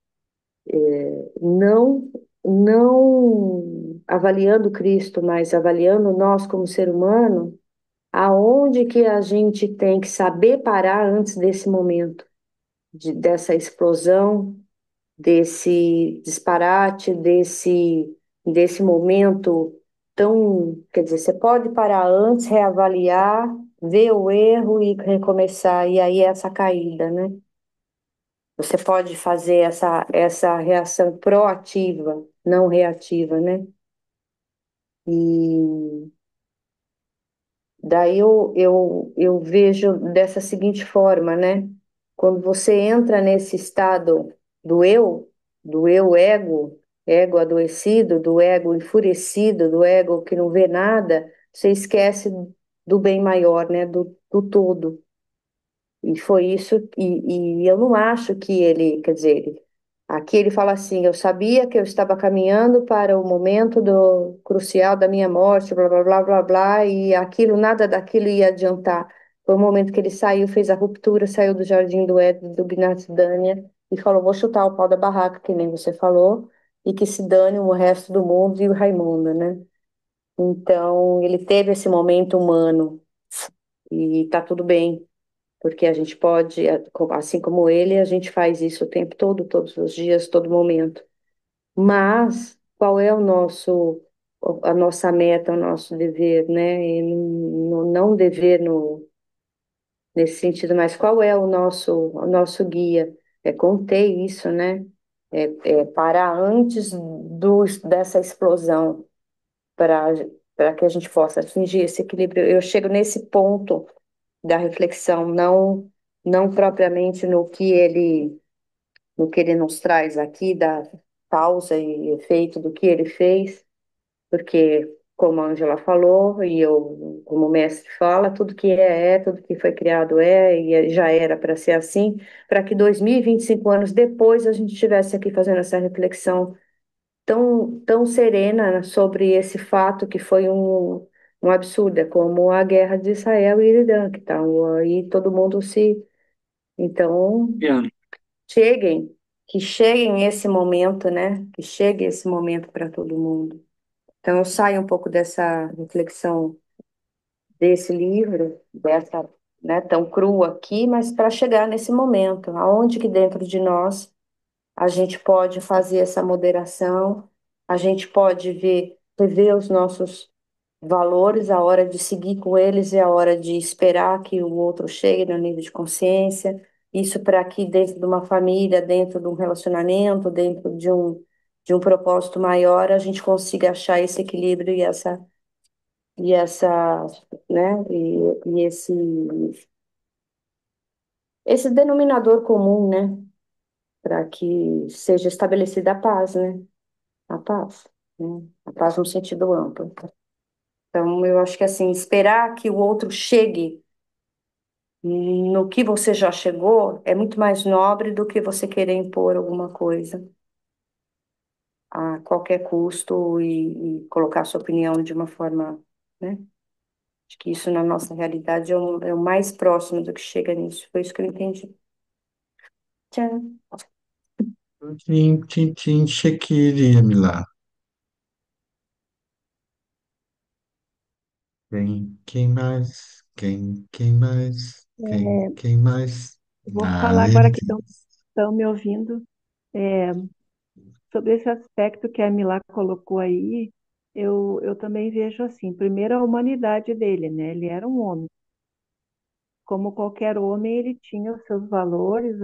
não não avaliando Cristo, mas avaliando nós como ser humano, aonde que a gente tem que saber parar antes desse momento, dessa explosão, desse disparate, desse momento tão, quer dizer, você pode parar antes, reavaliar, ver o erro e recomeçar, e aí essa caída, né? Você pode fazer essa reação proativa, não reativa, né? E daí eu vejo dessa seguinte forma, né? Quando você entra nesse estado do eu ego adoecido, do ego enfurecido, do ego que não vê nada, você esquece do bem maior, né? Do todo. E foi isso, e eu não acho que ele, quer dizer, aqui ele fala assim, eu sabia que eu estava caminhando para o momento do crucial da minha morte, blá, blá, blá, blá, blá, e aquilo, nada daquilo ia adiantar. Foi o momento que ele saiu, fez a ruptura, saiu do Jardim do Éden, do Gnat Dânia, e falou, vou chutar o pau da barraca, que nem você falou, e que se dane o resto do mundo e o Raimundo, né? Então, ele teve esse momento humano, e tá tudo bem, porque a gente pode, assim como ele, a gente faz isso o tempo todo, todos os dias, todo momento. Mas qual é a nossa meta, o nosso dever, né? E não dever nesse sentido, mas qual é o nosso guia? É conter isso, né? É parar antes dessa explosão para para que a gente possa atingir esse equilíbrio. Eu chego nesse ponto da reflexão, não propriamente no que ele nos traz aqui, da causa e efeito do que ele fez, porque, como a Angela falou, e eu, como o mestre fala, tudo que tudo que foi criado e já era para ser assim, para que 2025 anos depois a gente estivesse aqui fazendo essa reflexão tão serena sobre esse fato que foi um absurdo, é como a guerra de Israel e Irã, que estão aí todo mundo se. Então, Piano. cheguem, que cheguem esse momento, né? Que chegue esse momento para todo mundo. Então, eu saio um pouco dessa reflexão desse livro, dessa, né, tão crua aqui, mas para chegar nesse momento, aonde que dentro de nós a gente pode fazer essa moderação, a gente pode rever os nossos valores, a hora de seguir com eles e a hora de esperar que o outro chegue no nível de consciência. Isso para que dentro de uma família, dentro de um relacionamento, dentro de um propósito maior, a gente consiga achar esse equilíbrio e essa, né, e esse denominador comum, né, para que seja estabelecida a paz, né, a paz, né, a paz no sentido amplo. Então, eu acho que assim, esperar que o outro chegue no que você já chegou é muito mais nobre do que você querer impor alguma coisa a qualquer custo e colocar sua opinião de uma forma, né? Acho que isso na nossa realidade é o mais próximo do que chega nisso. Foi isso que eu entendi. Tchau. Tim, tim, tim, Shakira, Milá. Quem mais? Quem mais? Quem mais? Eu vou Ah, falar ele agora que estão me ouvindo, é, sobre esse aspecto que a Milá colocou aí. Eu também vejo assim, primeiro a humanidade dele, né? Ele era um homem. Como qualquer homem, ele tinha os seus valores,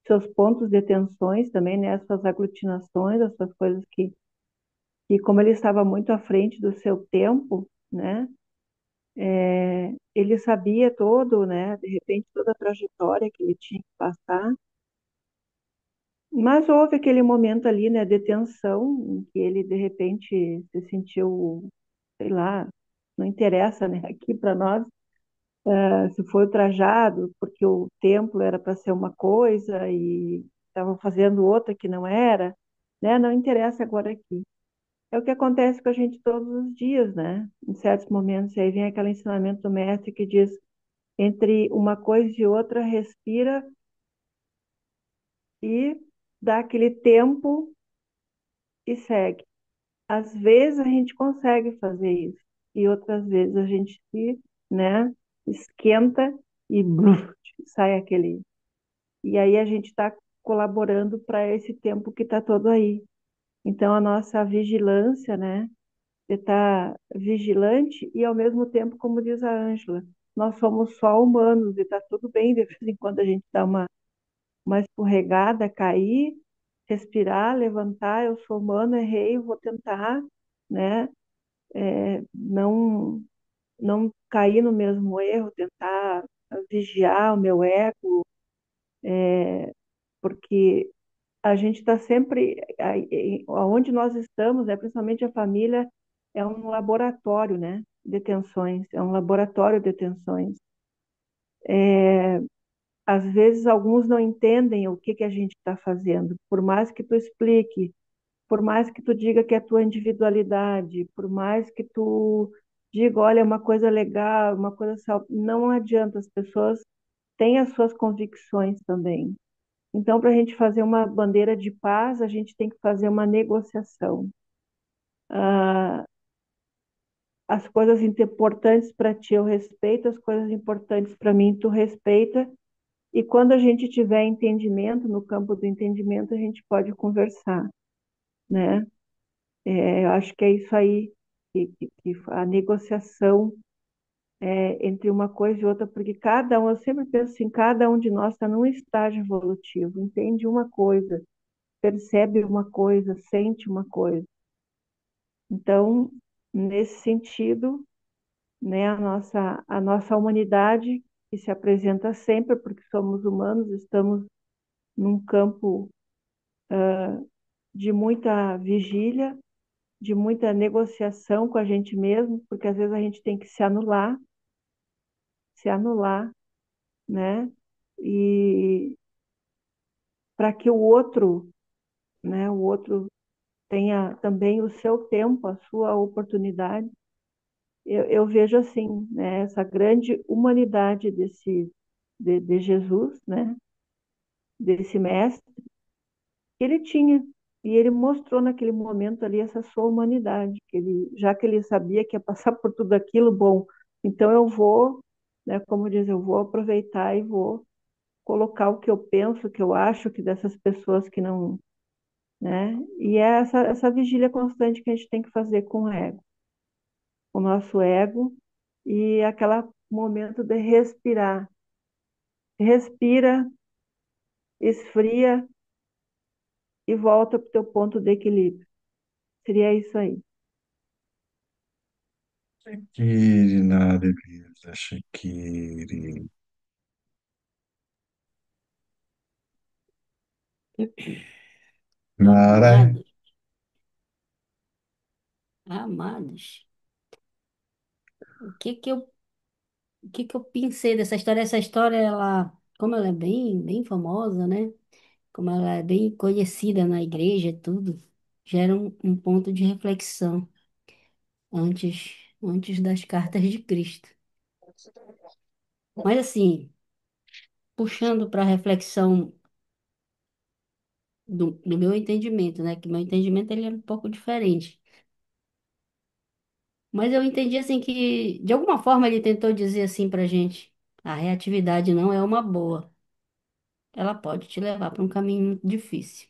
seus pontos de tensões também, né? As suas aglutinações, as suas coisas que como ele estava muito à frente do seu tempo, né? Ele sabia todo, né, de repente toda a trajetória que ele tinha que passar, mas houve aquele momento ali, né, de tensão, em que ele de repente se sentiu, sei lá, não interessa, né, aqui para nós, se foi ultrajado, porque o templo era para ser uma coisa e estavam fazendo outra que não era, né, não interessa agora aqui. É o que acontece com a gente todos os dias, né? Em certos momentos, e aí vem aquele ensinamento do mestre que diz: entre uma coisa e outra, respira e dá aquele tempo e segue. Às vezes a gente consegue fazer isso, e outras vezes a gente se, né, esquenta e bruf, sai aquele. E aí a gente está colaborando para esse tempo que está todo aí. Então a nossa vigilância, né? De estar vigilante e ao mesmo tempo, como diz a Ângela, nós somos só humanos e está tudo bem de vez em quando a gente dá uma escorregada, cair, respirar, levantar, eu sou humano, errei, vou tentar, né? Não, não cair no mesmo erro, tentar vigiar o meu ego, porque a gente está sempre, onde nós estamos, né, principalmente a família, é um laboratório, né, de tensões, é um laboratório de tensões. Às vezes alguns não entendem o que a gente está fazendo, por mais que tu explique, por mais que tu diga que é a tua individualidade, por mais que tu diga, olha, é uma coisa legal, uma coisa não adianta, as pessoas têm as suas convicções também. Então, para a gente fazer uma bandeira de paz, a gente tem que fazer uma negociação. Ah, as coisas importantes para ti eu respeito, as coisas importantes para mim tu respeita, e quando a gente tiver entendimento, no campo do entendimento, a gente pode conversar, né? Eu acho que é isso aí, que a negociação entre uma coisa e outra, porque cada um, eu sempre penso assim, cada um de nós está num estágio evolutivo, entende uma coisa, percebe uma coisa, sente uma coisa. Então, nesse sentido, né, a nossa humanidade que se apresenta sempre, porque somos humanos, estamos num campo de muita vigília, de muita negociação com a gente mesmo, porque às vezes a gente tem que se anular, né? E para que o outro, né, o outro tenha também o seu tempo, a sua oportunidade. Eu vejo assim, né, essa grande humanidade de Jesus, né, desse mestre, que ele tinha. E ele mostrou naquele momento ali essa sua humanidade, que ele, já que ele sabia que ia passar por tudo aquilo, bom, então eu vou, né, como diz, eu vou aproveitar e vou colocar o que eu penso, o que eu acho que dessas pessoas que não, né? E é essa vigília constante que a gente tem que fazer com o ego, o nosso ego, e aquele momento de respirar. Respira, esfria e volta para o teu ponto de equilíbrio. Seria isso aí. Shakiri, nada, Elisa, Shakiri. Nara, Amados, amados, o que que eu pensei dessa história? Essa história, ela, como ela é bem famosa, né? Como ela é bem conhecida na igreja e tudo, gera um ponto de reflexão antes das cartas de Cristo. Mas assim, puxando para a reflexão do meu entendimento, né? Que meu entendimento ele é um pouco diferente. Mas eu entendi assim que, de alguma forma, ele tentou dizer assim pra gente, a reatividade não é uma boa. Ela pode te levar para um caminho muito difícil.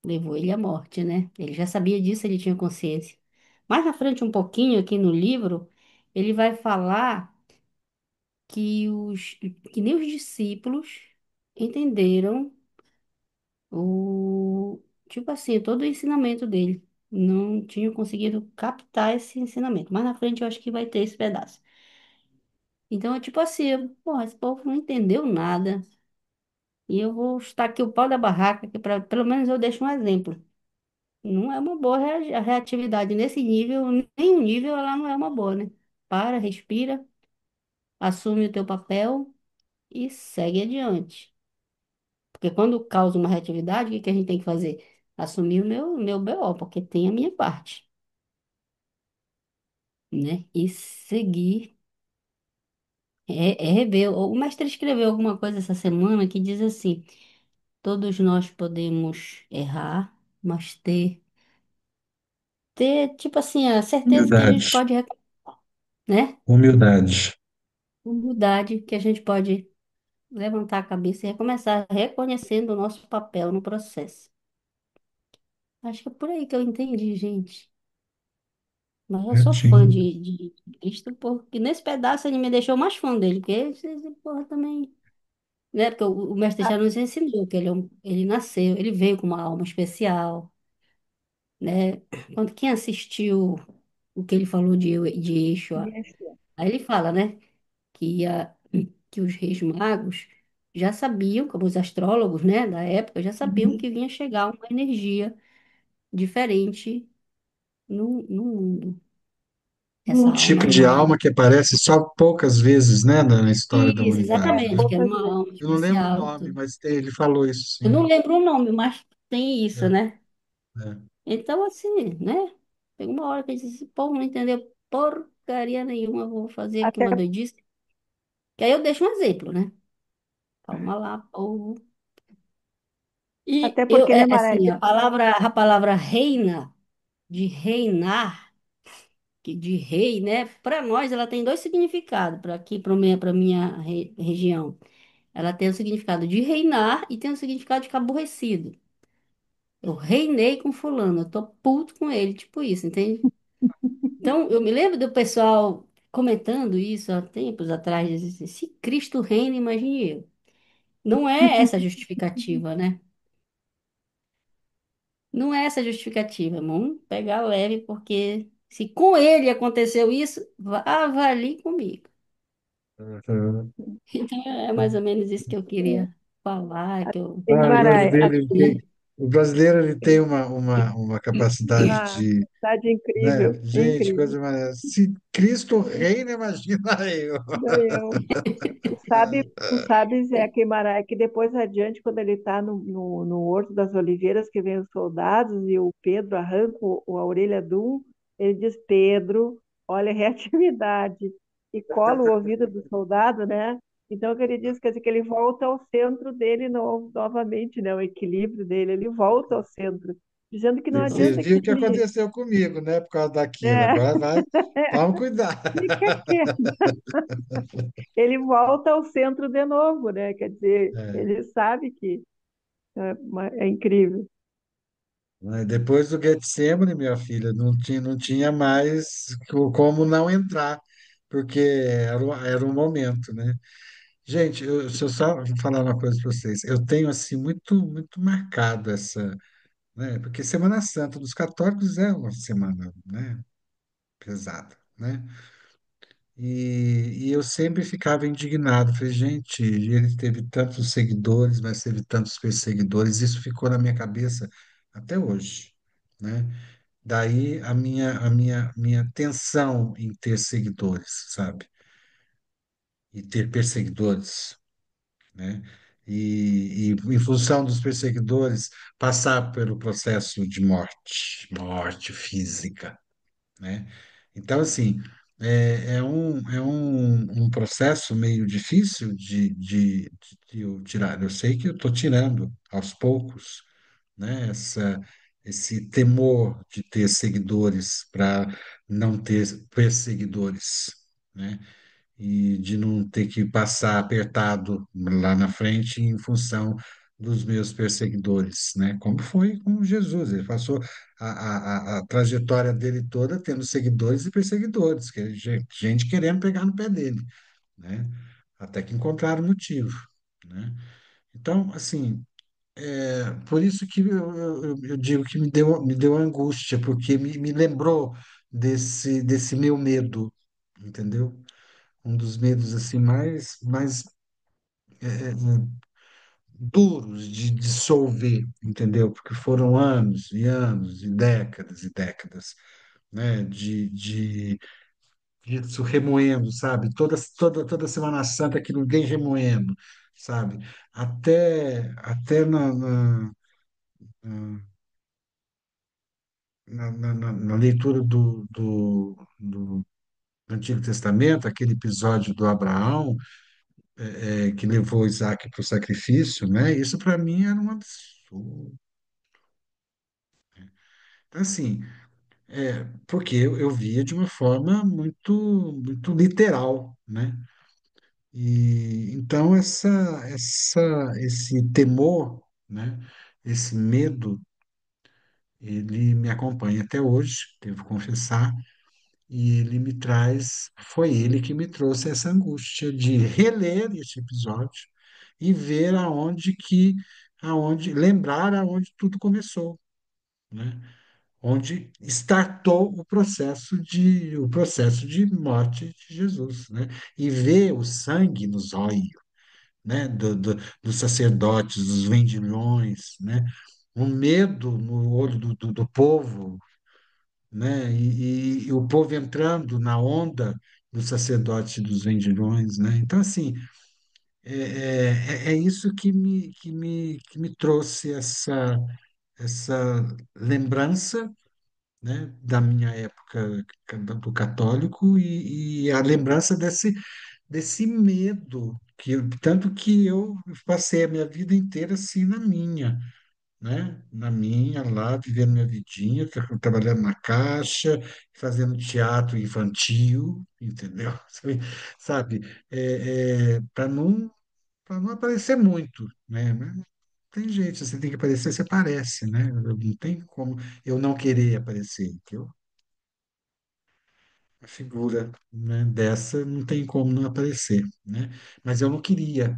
Levou ele à morte, né? Ele já sabia disso, ele tinha consciência. Mais na frente, um pouquinho aqui no livro, ele vai falar que nem os discípulos entenderam tipo assim, todo o ensinamento dele. não tinham conseguido captar esse ensinamento. Mas na frente eu acho que vai ter esse pedaço. Então, é tipo assim, porra, esse povo não entendeu nada. E eu vou estar aqui o pau da barraca, que pra, pelo menos eu deixo um exemplo. Não é uma boa a reatividade nesse nível, nenhum nível ela não é uma boa, né? Para, respira, assume o teu papel e segue adiante. Porque quando causa uma reatividade, o que que a gente tem que fazer? Assumir o meu BO, porque tem a minha parte, né? E seguir, é rever. O mestre escreveu alguma coisa essa semana que diz assim: todos nós podemos errar, mas ter tipo assim, a certeza que a gente Humildade. pode, né? Humildade. Humildade, que a gente pode levantar a cabeça e recomeçar reconhecendo o nosso papel no processo. Acho que é por aí que eu entendi, gente. Mas eu sou fã Certinho. de Cristo, porque nesse pedaço ele me deixou mais fã dele, porque porra, também. Né? Porque o mestre já nos ensinou que ele, ele nasceu, ele veio com uma alma especial, né? Quando quem assistiu o que ele falou de Yeshua, Yeshua. aí ele fala, né? Que, que os reis magos já sabiam, como os astrólogos, né, da época, já sabiam Uhum. que vinha chegar uma energia diferente no mundo. Essa Um alma tipo era de uma alma alma. que aparece só poucas vezes, né, na história da Isso, humanidade, né? exatamente, que era Poucas uma vezes. alma Eu não lembro o especial e nome, tudo. mas ele falou isso Eu sim. não lembro o nome, mas tem isso, É, né? é. Então, assim, né? Tem uma hora que eu disse, esse povo não entendeu porcaria nenhuma, eu vou fazer aqui Até, uma doidice. Que aí eu deixo um exemplo, né? Calma lá, povo. E até eu, porque, né, Mara? assim, a palavra reina, de reinar, que de rei, né? Para nós, ela tem dois significados, para aqui, para minha região. Ela tem o significado de reinar e tem o significado de aborrecido. Eu reinei com fulano, eu tô puto com ele, tipo isso, entende? Então, eu me lembro do pessoal comentando isso há tempos atrás, dizendo assim, se Cristo reina, imagine eu. Não é essa a justificativa, né? Não é essa a justificativa, vamos pegar leve, porque se com ele aconteceu isso, avalie comigo. Uhum. Então, é mais ou menos isso que eu queria falar, que eu Ei, Ah, o fiquei Mara, brasileiro, aqui, ele né? tem, o brasileiro ele tem uma capacidade ah, de, cidade né? incrível, Gente, incrível. coisa maneira. Se Cristo reina, imagina eu. Eu. Tu sabe, Zé Guimarães, que depois adiante, quando ele está no Horto das Oliveiras, que vem os soldados e o Pedro arranca a orelha de um, ele diz, Pedro, olha a reatividade, e cola o ouvido do soldado, né? Então, o que ele diz, quer dizer, que ele volta ao centro dele novamente, né? O equilíbrio dele, ele volta ao centro, dizendo que não Você adianta que viu o que ele... aconteceu comigo, né? Por causa daquilo. É, Agora vai, toma cuidado. fica quieto. Ele volta ao centro de novo, né? Quer dizer, É. ele sabe que é incrível. Mas depois do Getsemane, minha filha, não tinha mais como não entrar, porque era um momento, né? Gente, se eu só falar uma coisa para vocês, eu tenho assim muito, muito marcado essa, né? Porque Semana Santa dos católicos é uma semana, né? Pesada, né? E eu sempre ficava indignado. Falei, gente, ele teve tantos seguidores, mas teve tantos perseguidores. Isso ficou na minha cabeça até hoje, né? Daí a minha tensão em ter seguidores, sabe? E ter perseguidores, né? E em função dos perseguidores, passar pelo processo de morte, morte física, né? Então, assim, é um processo meio difícil de eu tirar. Eu sei que eu estou tirando aos poucos, né? Esse temor de ter seguidores para não ter perseguidores, né? E de não ter que passar apertado lá na frente em função dos meus perseguidores, né? Como foi com Jesus, ele passou a trajetória dele toda tendo seguidores e perseguidores, que é gente querendo pegar no pé dele, né? Até que encontraram motivo, né? Então, assim, Por isso que eu digo que me deu angústia, porque me lembrou desse meu medo, entendeu? Um dos medos assim mais duros de dissolver, entendeu? Porque foram anos e anos e décadas, né? Isso remoendo, sabe? Toda Semana Santa que não vem remoendo, sabe? Até na leitura do Antigo Testamento, aquele episódio do Abraão, que levou Isaac para o sacrifício, né? Isso para mim era um absurdo. Então, assim, porque eu via de uma forma muito literal, né? E então esse temor, né? Esse medo, ele me acompanha até hoje, devo confessar. E ele me traz, foi ele que me trouxe essa angústia de reler esse episódio e ver lembrar aonde tudo começou, né? Onde startou o processo de morte de Jesus, né? E ver o sangue nos olhos, né? Dos sacerdotes, dos vendilhões, né? O medo no olho do povo, né? E o povo entrando na onda dos sacerdotes e dos vendilhões, né? Então, assim, é isso que me trouxe essa lembrança, né, da minha época do católico e a lembrança desse medo, tanto que eu passei a minha vida inteira assim na minha, né? Na minha, lá, vivendo minha vidinha, trabalhando na caixa, fazendo teatro infantil, entendeu? Sabe? Para não aparecer muito, né? Mas tem jeito, você tem que aparecer, você aparece, né? Não tem como eu não querer aparecer, entendeu? A figura, né, dessa não tem como não aparecer, né? Mas eu não queria,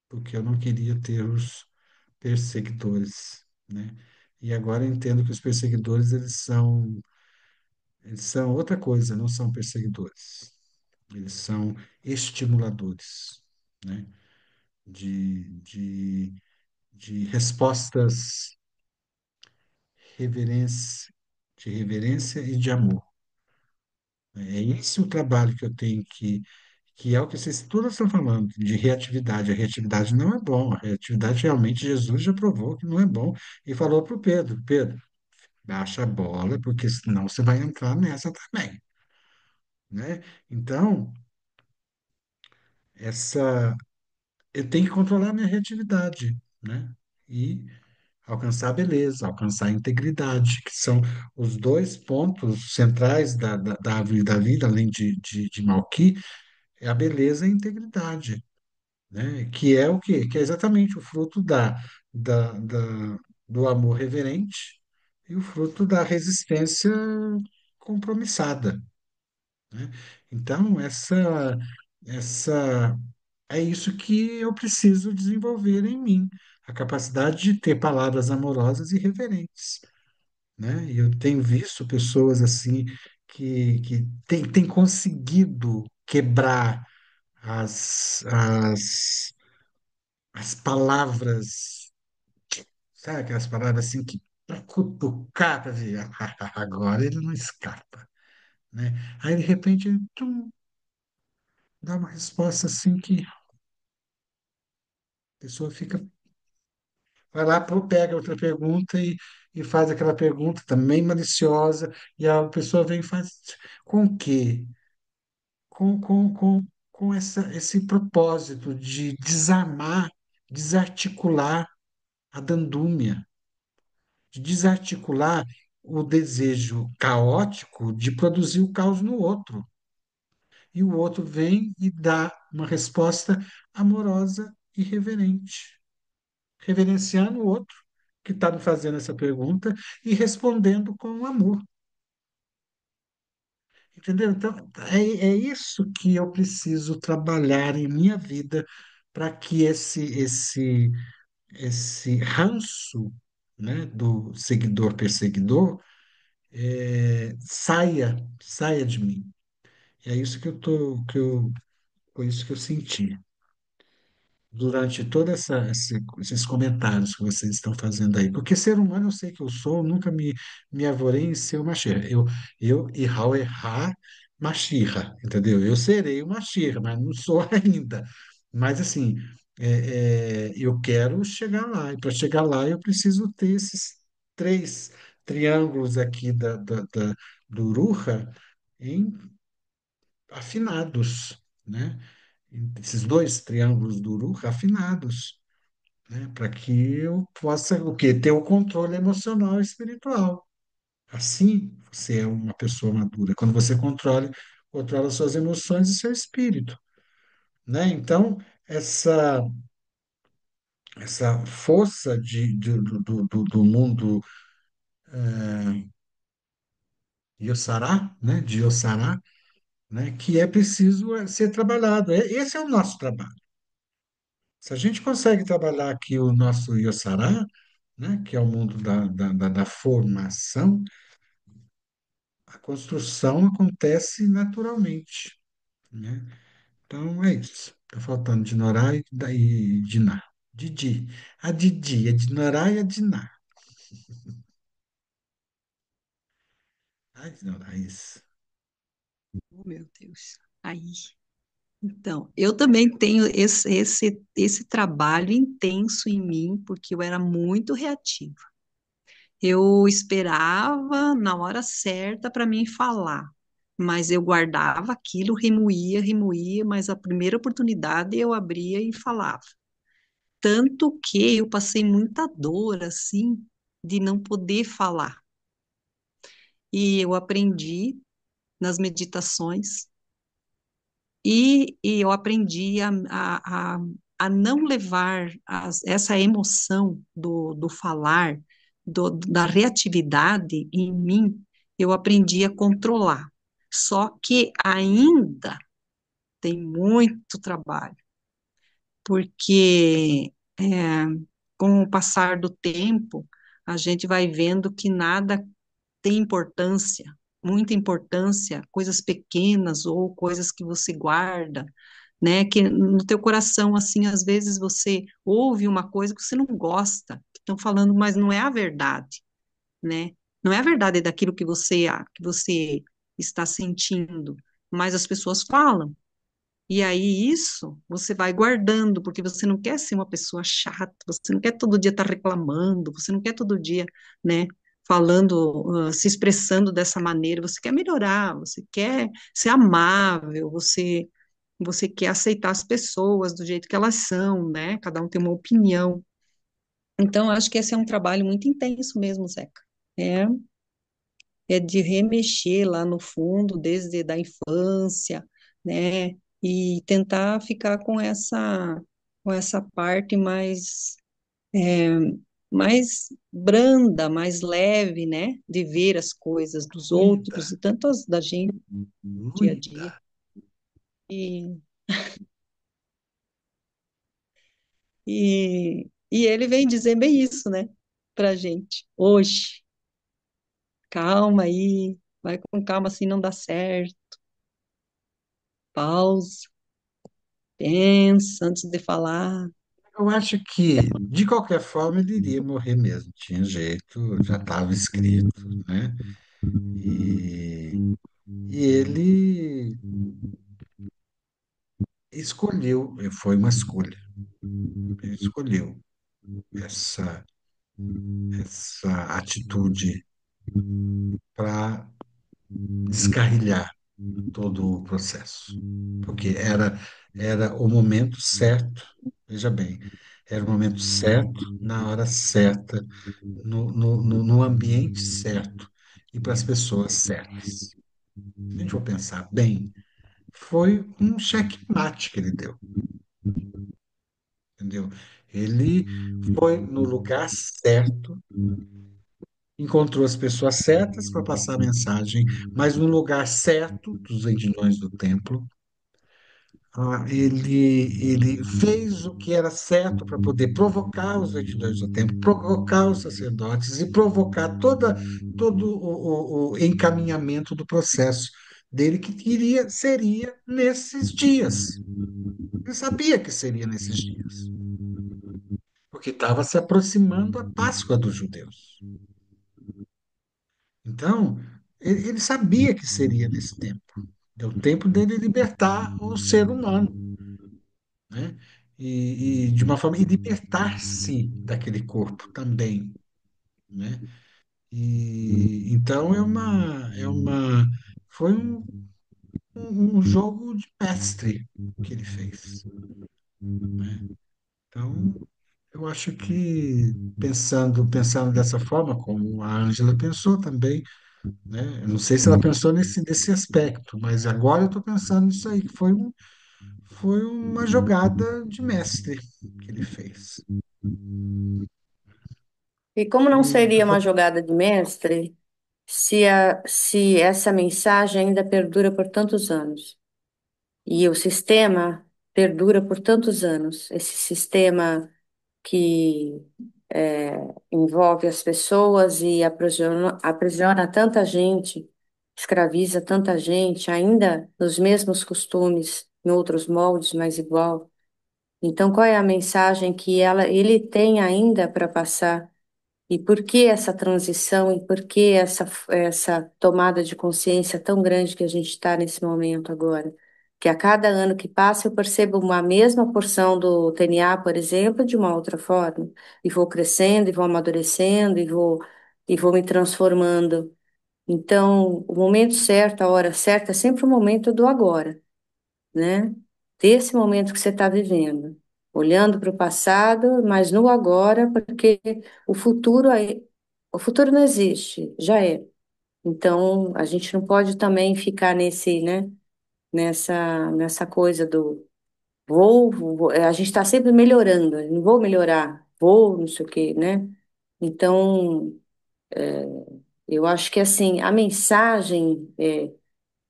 porque eu não queria ter os perseguidores, né? E agora eu entendo que os perseguidores eles são outra coisa, não são perseguidores. Eles são estimuladores, né? De, de, de respostas reverência, de reverência e de amor. É esse o trabalho que eu tenho que é o que vocês todos estão falando, de reatividade. A reatividade não é bom. A reatividade realmente Jesus já provou que não é bom e falou para o Pedro, Pedro, baixa a bola, porque senão você vai entrar nessa também, né? Então, essa eu tenho que controlar a minha reatividade, né? E alcançar a beleza, alcançar a integridade, que são os dois pontos centrais da árvore da vida, além de Malqui, é a beleza e a integridade, né? Que é o quê? Que é exatamente o fruto da, da, do amor reverente e o fruto da resistência compromissada, né? Então, essa é isso que eu preciso desenvolver em mim, a capacidade de ter palavras amorosas e reverentes, né? E eu tenho visto pessoas assim que têm conseguido quebrar as palavras, sabe aquelas palavras assim que para cutucar, para ver, agora ele não escapa, né? Aí de repente ele dá uma resposta assim que a pessoa fica, vai lá, pega outra pergunta e faz aquela pergunta também maliciosa, e a pessoa vem e faz com o quê? Com esse propósito de desarmar, desarticular a dandúmia, de desarticular o desejo caótico de produzir o caos no outro. E o outro vem e dá uma resposta amorosa e reverente, reverenciando o outro que está me fazendo essa pergunta e respondendo com amor. Entendeu? Então, é isso que eu preciso trabalhar em minha vida para que esse ranço, né, do seguidor perseguidor, saia de mim. E é isso que eu tô, foi isso que eu senti durante toda esses comentários que vocês estão fazendo aí. Porque ser humano eu sei que eu sou, eu nunca me avorei em ser uma Machirra. Eu errar Machirra, entendeu? Eu serei uma Machirra, mas não sou ainda. Mas assim, eu quero chegar lá, e para chegar lá eu preciso ter esses três triângulos aqui do Urukha em afinados, né? Esses dois triângulos do Urukha afinados, né? Para que eu possa o quê? Ter o controle emocional e espiritual. Assim, você é uma pessoa madura, quando você controla suas emoções e seu espírito, né? Então, essa essa força do mundo Yossará, né? De Yossará, né? Que é preciso ser trabalhado. Esse é o nosso trabalho. Se a gente consegue trabalhar aqui o nosso Yossará, né, que é o mundo da formação, a construção acontece naturalmente, né? Então é isso. Está faltando Dinorá e Diná. Didi. A Didi, a Dinorá e a Diná. Ai, Dinorá, isso. Oh, meu Deus. Aí. Então, eu também tenho esse trabalho intenso em mim, porque eu era muito reativa. Eu esperava na hora certa para mim falar, mas eu guardava aquilo, remoía, remoía, mas a primeira oportunidade eu abria e falava. Tanto que eu passei muita dor, assim, de não poder falar. E eu aprendi nas meditações e eu aprendi a não levar essa emoção do falar, da reatividade em mim, eu aprendi a controlar. Só que ainda tem muito trabalho, porque com o passar do tempo, a gente vai vendo que nada tem importância, muita importância, coisas pequenas ou coisas que você guarda, né? Que no teu coração, assim, às vezes você ouve uma coisa que você não gosta, que estão falando, mas não é a verdade, né? Não é a verdade daquilo que você está sentindo, mas as pessoas falam. E aí isso você vai guardando, porque você não quer ser uma pessoa chata, você não quer todo dia estar reclamando, você não quer todo dia, né, falando, se expressando dessa maneira, você quer melhorar, você quer ser amável, você quer aceitar as pessoas do jeito que elas são, né? Cada um tem uma opinião. Então, eu acho que esse é um trabalho muito intenso mesmo, Zeca. É, é de remexer lá no fundo, desde da infância, né? E tentar ficar com essa parte é, mais branda, mais leve, né? De ver as coisas dos Muita, outros e tantas da gente no dia a dia. muita. E, e ele vem dizer bem isso, né? Pra gente, hoje, calma aí, vai com calma, assim não dá certo, pausa, pensa antes de falar. Eu acho que, de qualquer forma, ele iria morrer mesmo. Tinha jeito, já estava escrito, né? E, e ele escolheu, foi uma escolha. Ele escolheu essa, essa atitude para descarrilhar todo o processo. Porque era o momento certo, veja bem, era o momento certo, na hora certa, no ambiente certo e para as pessoas certas. Se a gente for pensar bem, foi um checkmate que ele deu, entendeu? Ele foi no lugar certo, encontrou as pessoas certas para passar a mensagem, mas no lugar certo dos vendilhões do templo, ele fez o que era certo para poder provocar os 22 do templo, provocar os sacerdotes e provocar todo o encaminhamento do processo dele que seria nesses dias. Ele sabia que seria nesses dias, porque estava se aproximando a Páscoa dos judeus. Então, ele sabia que seria nesse tempo. É o tempo dele libertar o ser humano, né? E de uma forma e libertar-se daquele corpo também, né? E então foi um jogo de mestre que ele fez, né? Então, eu acho que pensando dessa forma, como a Ângela pensou também, né? Eu não sei se ela pensou nesse aspecto, mas agora eu estou pensando nisso aí, que foi uma jogada de mestre que ele fez. E como não E seria uma jogada de mestre se essa mensagem ainda perdura por tantos anos? E o sistema perdura por tantos anos. Esse sistema que envolve as pessoas e aprisiona tanta gente, escraviza tanta gente, ainda nos mesmos costumes, em outros moldes, mas igual. Então, qual é a mensagem que ele tem ainda para passar? E por que essa transição e por que essa tomada de consciência tão grande que a gente está nesse momento agora? Que a cada ano que passa eu percebo uma mesma porção do TNA, por exemplo, de uma outra forma. E vou crescendo, e vou amadurecendo, e vou me transformando. Então, o momento certo, a hora certa, é sempre o momento do agora, né? Desse momento que você está vivendo, olhando para o passado, mas no agora, porque o futuro aí, o futuro não existe, já é. Então, a gente não pode também ficar né, nessa coisa do a gente está sempre melhorando, eu não vou melhorar, vou, não sei o quê, né? Então, eu acho que assim, a mensagem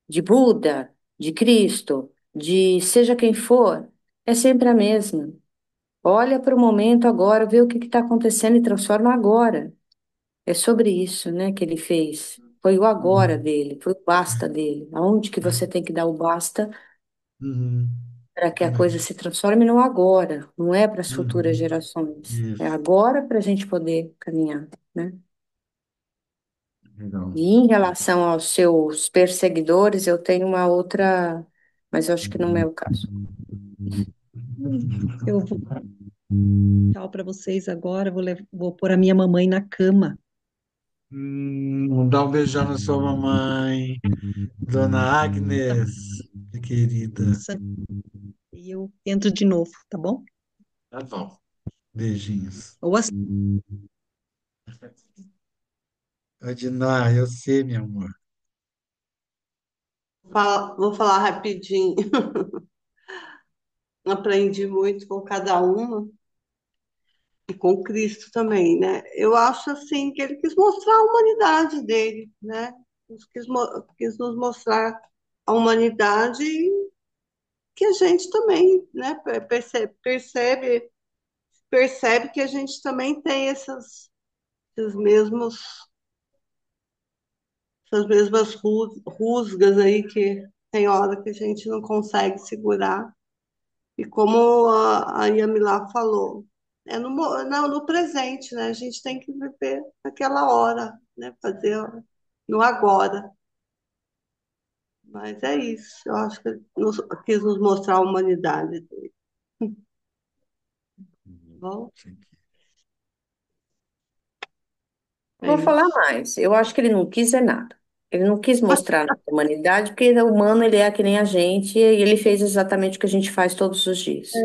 de Buda, de Cristo, de seja quem for, é sempre a mesma. Olha para o momento agora, vê o que está acontecendo e transforma agora. É sobre isso, né, que ele fez. Foi o agora Uhum. dele, foi o basta dele. Aonde que você tem que dar o basta Uhum. para que a coisa Verdade. se transforme no agora, não é para as futuras Uhum. gerações. É Isso. agora para a gente poder caminhar, né? Legal. E em relação aos seus perseguidores, eu tenho uma outra, mas eu acho que não é o caso. Eu vou tchau para vocês agora, vou pôr a minha mamãe na cama. Dá um beijão na sua mamãe, Dona Agnes, minha querida. Isso, e eu entro de novo, tá bom? Tá bom. Beijinhos. Ou assim, Adina, eu sei, meu amor. Vou falar rapidinho. Aprendi muito com cada uma e com Cristo também, né? Eu acho assim que ele quis mostrar a humanidade dele, né? Quis nos mostrar a humanidade que a gente também, né? Percebe que a gente também tem esses mesmos, essas mesmas rusgas aí que tem hora que a gente não consegue segurar. E como a Yamilá falou, é no presente, né? A gente tem que viver naquela hora, né? Fazer no agora. Mas é isso. Eu acho que quis nos mostrar a humanidade dele. Bom, é Vou falar isso. mais. Eu acho que ele não quis é nada. Ele não quis mostrar a humanidade, porque ele é humano, ele é que nem a gente, e ele fez exatamente o que a gente faz todos os dias,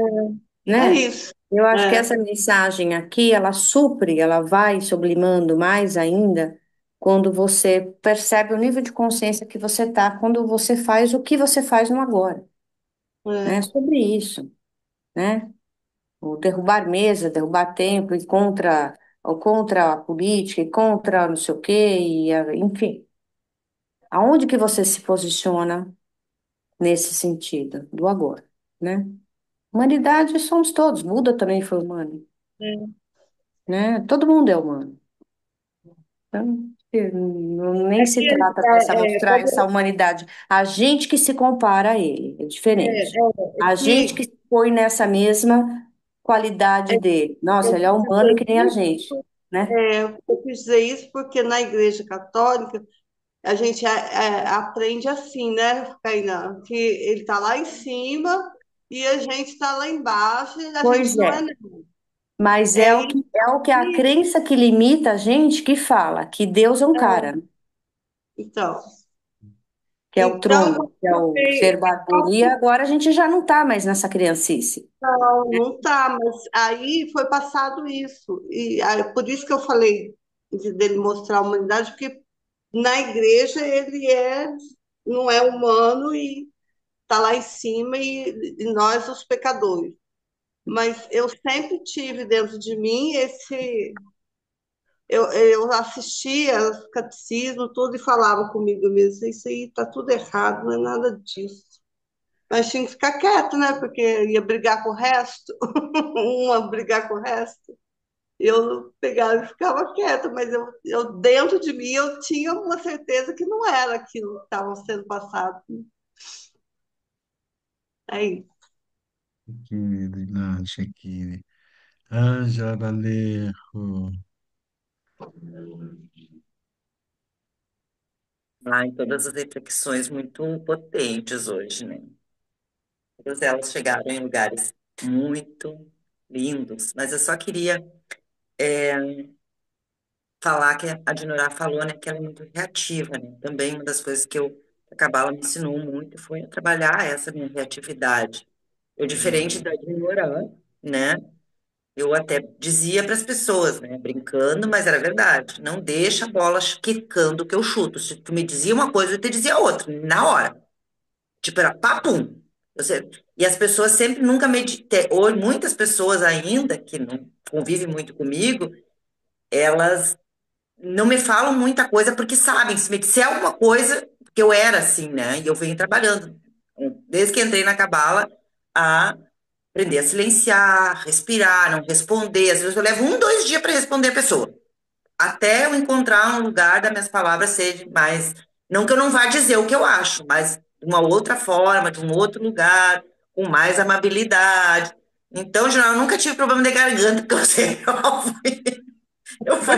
É né? isso. Eu acho que É, essa mensagem aqui, ela supre, ela vai sublimando mais ainda quando você percebe o nível de consciência que você está, quando você faz o que você faz no agora, né? é, Sobre isso, né? O derrubar mesa, derrubar templo, e contra a política, e contra não sei o quê, enfim. Aonde que você se posiciona nesse sentido, do agora? né? Humanidade somos todos, Buda também foi humano, É, né? Todo mundo é humano. Então, nem é se que trata dessa mostrar essa humanidade. A gente que se compara a ele, é diferente. é A gente que que se põe nessa mesma qualidade é, dele. Nossa, eu ele é quis humano dizer que nem a isso, gente, né? eu quis dizer isso porque na Igreja Católica a gente aprende assim, né, Kainan? Que ele está lá em cima e a gente está lá embaixo e a gente Pois não é é. nada. Mas É isso. é o que a crença que limita a gente que fala que Deus é um É, cara, então, que é o então, trono, que é o ser barbudo. E agora a gente já não está mais nessa criancice. não, não tá, mas aí foi passado isso. E aí, por isso que eu falei dele mostrar a humanidade, porque na igreja ele não é humano e está lá em cima e nós os pecadores. Mas eu sempre tive dentro de mim esse. Eu assistia os catecismos, tudo e falava comigo mesmo, isso aí está tudo errado, não é nada disso. Mas tinha que ficar quieto, né? Porque ia brigar com o resto, uma brigar com o resto. Eu pegava e ficava quieta, mas dentro de mim eu tinha uma certeza que não era aquilo que estava sendo passado. Aí, Querida Inácia, querida. Ângela Alejo. Ai, todas as reflexões muito potentes hoje, né? Todas elas chegaram em lugares muito lindos, mas eu só queria falar que a Dinorá falou, né, que ela é muito reativa, né? Também uma das coisas que a Cabala me ensinou muito foi a trabalhar essa minha reatividade. Eu, diferente da Dinorá, né? Eu até dizia para as pessoas, né, brincando, mas era verdade. Não deixa a bola quicando que eu chuto. Se tu me dizia uma coisa, eu te dizia outra, na hora. Tipo, era papum. E as pessoas sempre nunca ou muitas pessoas ainda que não convivem muito comigo, elas não me falam muita coisa porque sabem, se me disser alguma coisa, que eu era assim, né? E eu venho trabalhando desde que entrei na cabala a aprender a silenciar, respirar, não responder. Às vezes eu levo 2 dias para responder a pessoa, até eu encontrar um lugar das minhas palavras ser mais. Não que eu não vá dizer o que eu acho, mas de uma outra forma, de um outro lugar, com mais amabilidade. Então, geral, eu nunca tive problema de garganta, porque eu sei, eu fui,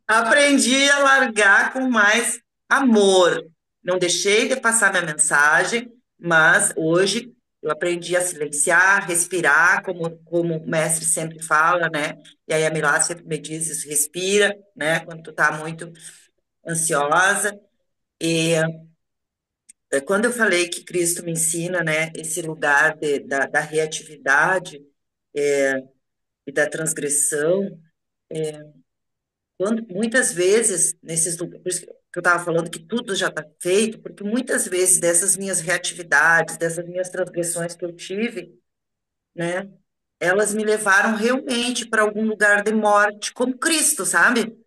aprendi a largar com mais amor. Não deixei de passar minha mensagem, mas hoje eu aprendi a silenciar, respirar, como o mestre sempre fala, né? E aí a Milá sempre me diz isso, respira, né? Quando tu tá muito ansiosa. E quando eu falei que Cristo me ensina, né, esse lugar da reatividade e da transgressão, muitas vezes, nesses lugares, por isso que eu estava falando que tudo já está feito, porque muitas vezes dessas minhas reatividades, dessas minhas transgressões que eu tive, né, elas me levaram realmente para algum lugar de morte, como Cristo, sabe?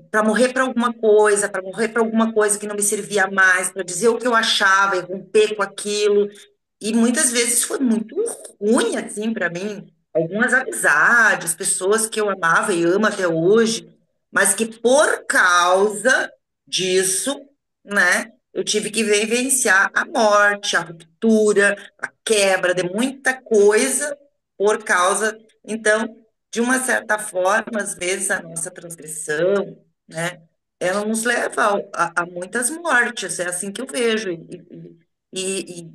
Para morrer para morrer para alguma coisa que não me servia mais, para dizer o que eu achava e romper com aquilo. E muitas vezes foi muito ruim, assim, para mim. Algumas amizades, pessoas que eu amava e amo até hoje, mas que por causa disso, né, eu tive que vivenciar a morte, a ruptura, a quebra de muita coisa por causa. Então, de uma certa forma, às vezes a nossa transgressão, né, ela nos leva a muitas mortes, é assim que eu vejo. E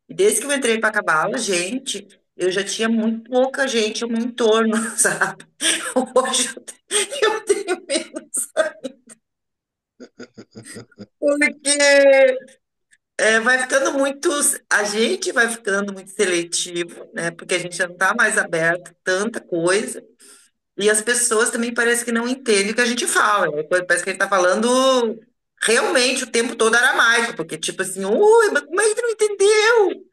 e desde que eu entrei para Cabala, gente, eu já tinha muito pouca gente ao meu entorno, sabe? Hoje eu tenho menos, porque vai ficando muito, a gente vai ficando muito seletivo, né? Porque a gente já não está mais aberto a tanta coisa, e as pessoas também parece que não entendem o que a gente fala, né? Parece que a gente está falando realmente o tempo todo aramaico, porque tipo assim, ui, mas como é que tu não entendeu?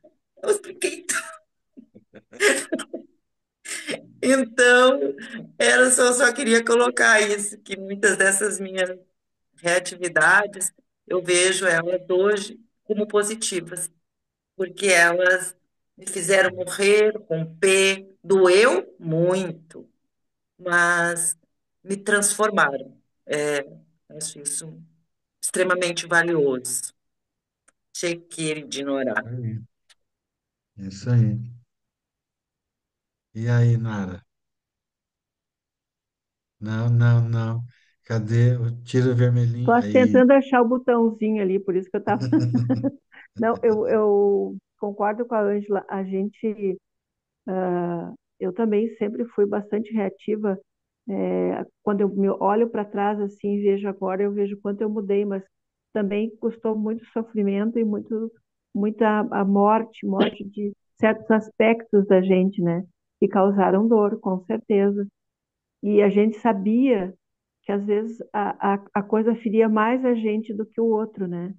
Eu expliquei. Então, só queria colocar isso, que muitas dessas minhas reatividades, eu vejo elas hoje como positivas. porque elas me fizeram morrer com P, doeu muito, mas me transformaram. É, acho isso extremamente valioso. Chequeiro de ignorar. Aí, isso aí. E aí, Nara? Não, não, não. Cadê o tiro vermelhinho? Estou Aí. tentando achar o botãozinho ali, por isso que eu estava. Não, eu concordo com a Ângela. Eu também sempre fui bastante reativa. Quando eu me olho para trás assim, vejo agora, eu vejo quanto eu mudei, mas também custou muito sofrimento e muita a morte de certos aspectos da gente, né? Que causaram dor, com certeza. E a gente sabia que às vezes a coisa feria mais a gente do que o outro, né?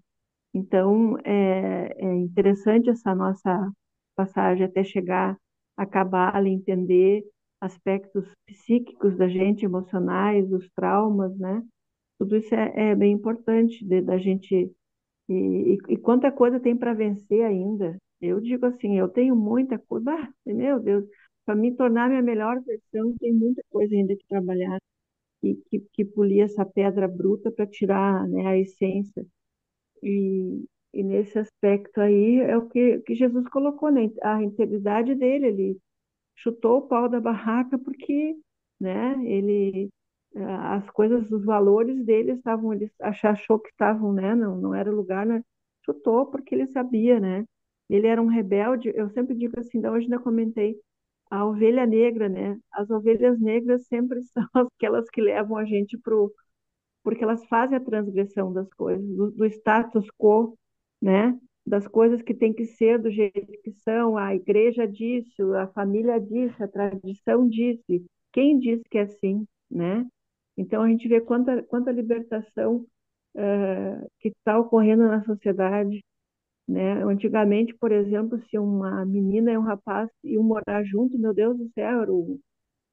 Então, é interessante essa nossa passagem até chegar a Cabala, entender aspectos psíquicos da gente, emocionais, os traumas, né? Tudo isso é bem importante da gente. E quanta coisa tem para vencer ainda. Eu digo assim, eu tenho muita coisa. Meu Deus, para me tornar minha melhor versão, tem muita coisa ainda que trabalhar que polir essa pedra bruta para tirar, né, a essência. E nesse aspecto aí é o que Jesus colocou, né? A integridade dele. Ele chutou o pau da barraca porque, né, as coisas, os valores dele estavam, ele achou que estavam, né, não era lugar, né? Chutou porque ele sabia, né? Ele era um rebelde. Eu sempre digo assim, da hoje ainda comentei, a ovelha negra, né? As ovelhas negras sempre são aquelas que levam a gente porque elas fazem a transgressão das coisas, do status quo, né? Das coisas que tem que ser do jeito que são. A igreja disse, a família disse, a tradição disse. Quem disse que é assim, né? Então a gente vê quanta libertação que está ocorrendo na sociedade, né? Antigamente, por exemplo, se uma menina e um rapaz iam morar junto, meu Deus do céu, era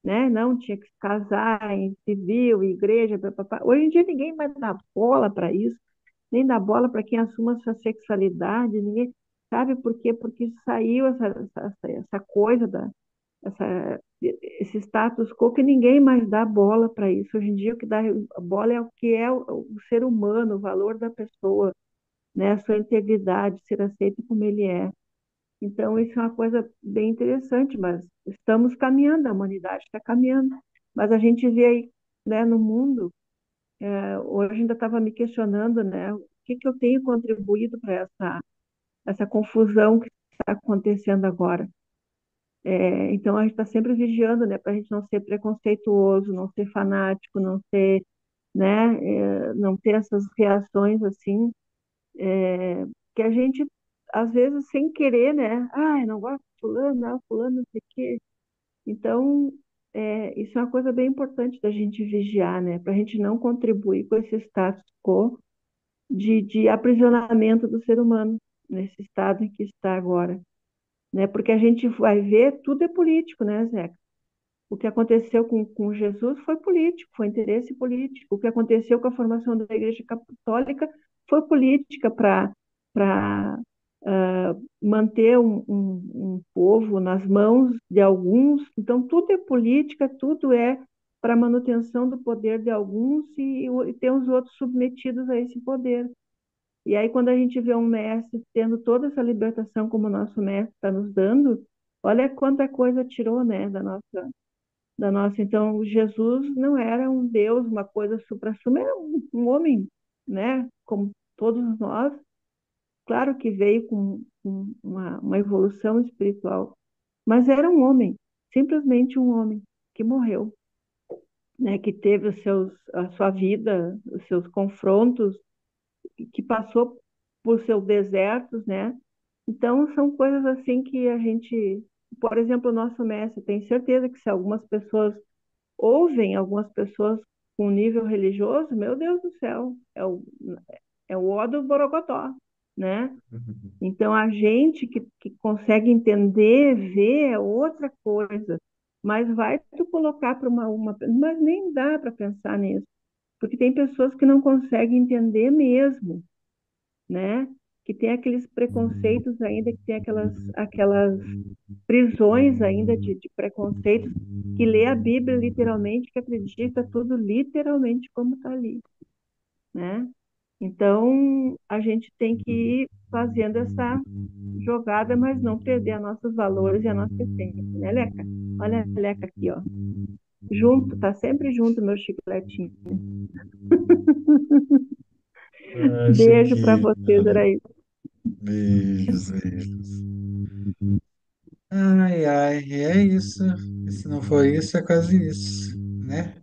né? Não tinha que se casar em civil, igreja, papapá. Hoje em dia ninguém mais dá bola para isso, nem dá bola para quem assuma a sua sexualidade, ninguém sabe por quê? Porque saiu essa coisa esse status quo que ninguém mais dá bola para isso. Hoje em dia o que dá bola é o que é o ser humano, o valor da pessoa, né? A sua integridade, ser aceito como ele é. Então, isso é uma coisa bem interessante, mas estamos caminhando, a humanidade está caminhando. Mas a gente vê aí, né, no mundo, hoje ainda estava me questionando, né, o que que eu tenho contribuído para essa confusão que está acontecendo agora. Então, a gente está sempre vigiando, né, para a gente não ser preconceituoso, não ser fanático, não ser, né, não ter essas reações assim, que a gente, às vezes, sem querer, né, eu não gosto de fulano, não, fulano, não sei o quê. Então, isso é uma coisa bem importante da gente vigiar, né? Para a gente não contribuir com esse status quo de aprisionamento do ser humano nesse estado em que está agora, né? Porque a gente vai ver, tudo é político, né, Zé? O que aconteceu com Jesus foi político, foi interesse político. O que aconteceu com a formação da Igreja Católica foi política para manter um povo nas mãos de alguns. Então, tudo é política, tudo é para manutenção do poder de alguns e ter os outros submetidos a esse poder. E aí, quando a gente vê um mestre tendo toda essa libertação como o nosso mestre está nos dando, olha quanta coisa tirou, né, da nossa. Então, Jesus não era um Deus, uma coisa supra-sumo, era um homem, né? Como todos nós. Claro que veio com uma evolução espiritual, mas era um homem, simplesmente um homem que morreu, né? Que teve a sua vida, os seus confrontos, que passou por seus desertos, né? Então, são coisas assim que a gente, por exemplo, o nosso mestre, tem certeza que se algumas pessoas ouvem algumas pessoas com nível religioso, meu Deus do céu, é o ó do Borogodó, né? Então, a gente que consegue entender, ver, é outra coisa. Mas vai tu colocar para Mas nem dá para pensar nisso. Porque tem pessoas que não conseguem entender mesmo, né? que tem aqueles preconceitos ainda, que tem aquelas prisões ainda de preconceitos, que lê a Bíblia literalmente, que acredita tudo literalmente como está ali, né? Então, a gente tem que ir fazendo essa jogada, mas não perder os nossos valores e a nossa essência, né, Leca? Olha a Leca aqui, ó. Junto, tá sempre junto, meu chicletinho. Ai, Beijo para Chiquinha. vocês, aí. Beijos, beijos. Ai, ai, e é isso. E se não for isso, é quase isso, né?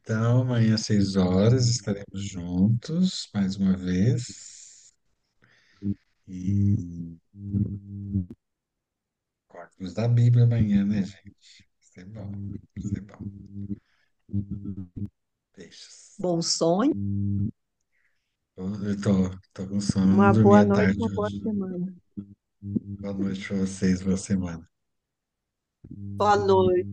Então, amanhã às 6 horas estaremos juntos mais uma vez. E corpos da Bíblia amanhã, né, gente? Vai ser bom, vai ser bom. Beijos. Bom sonho, Eu tô com sono, não Uma dormi boa à noite, tarde uma boa hoje. semana. Boa noite pra vocês, boa semana. Boa noite.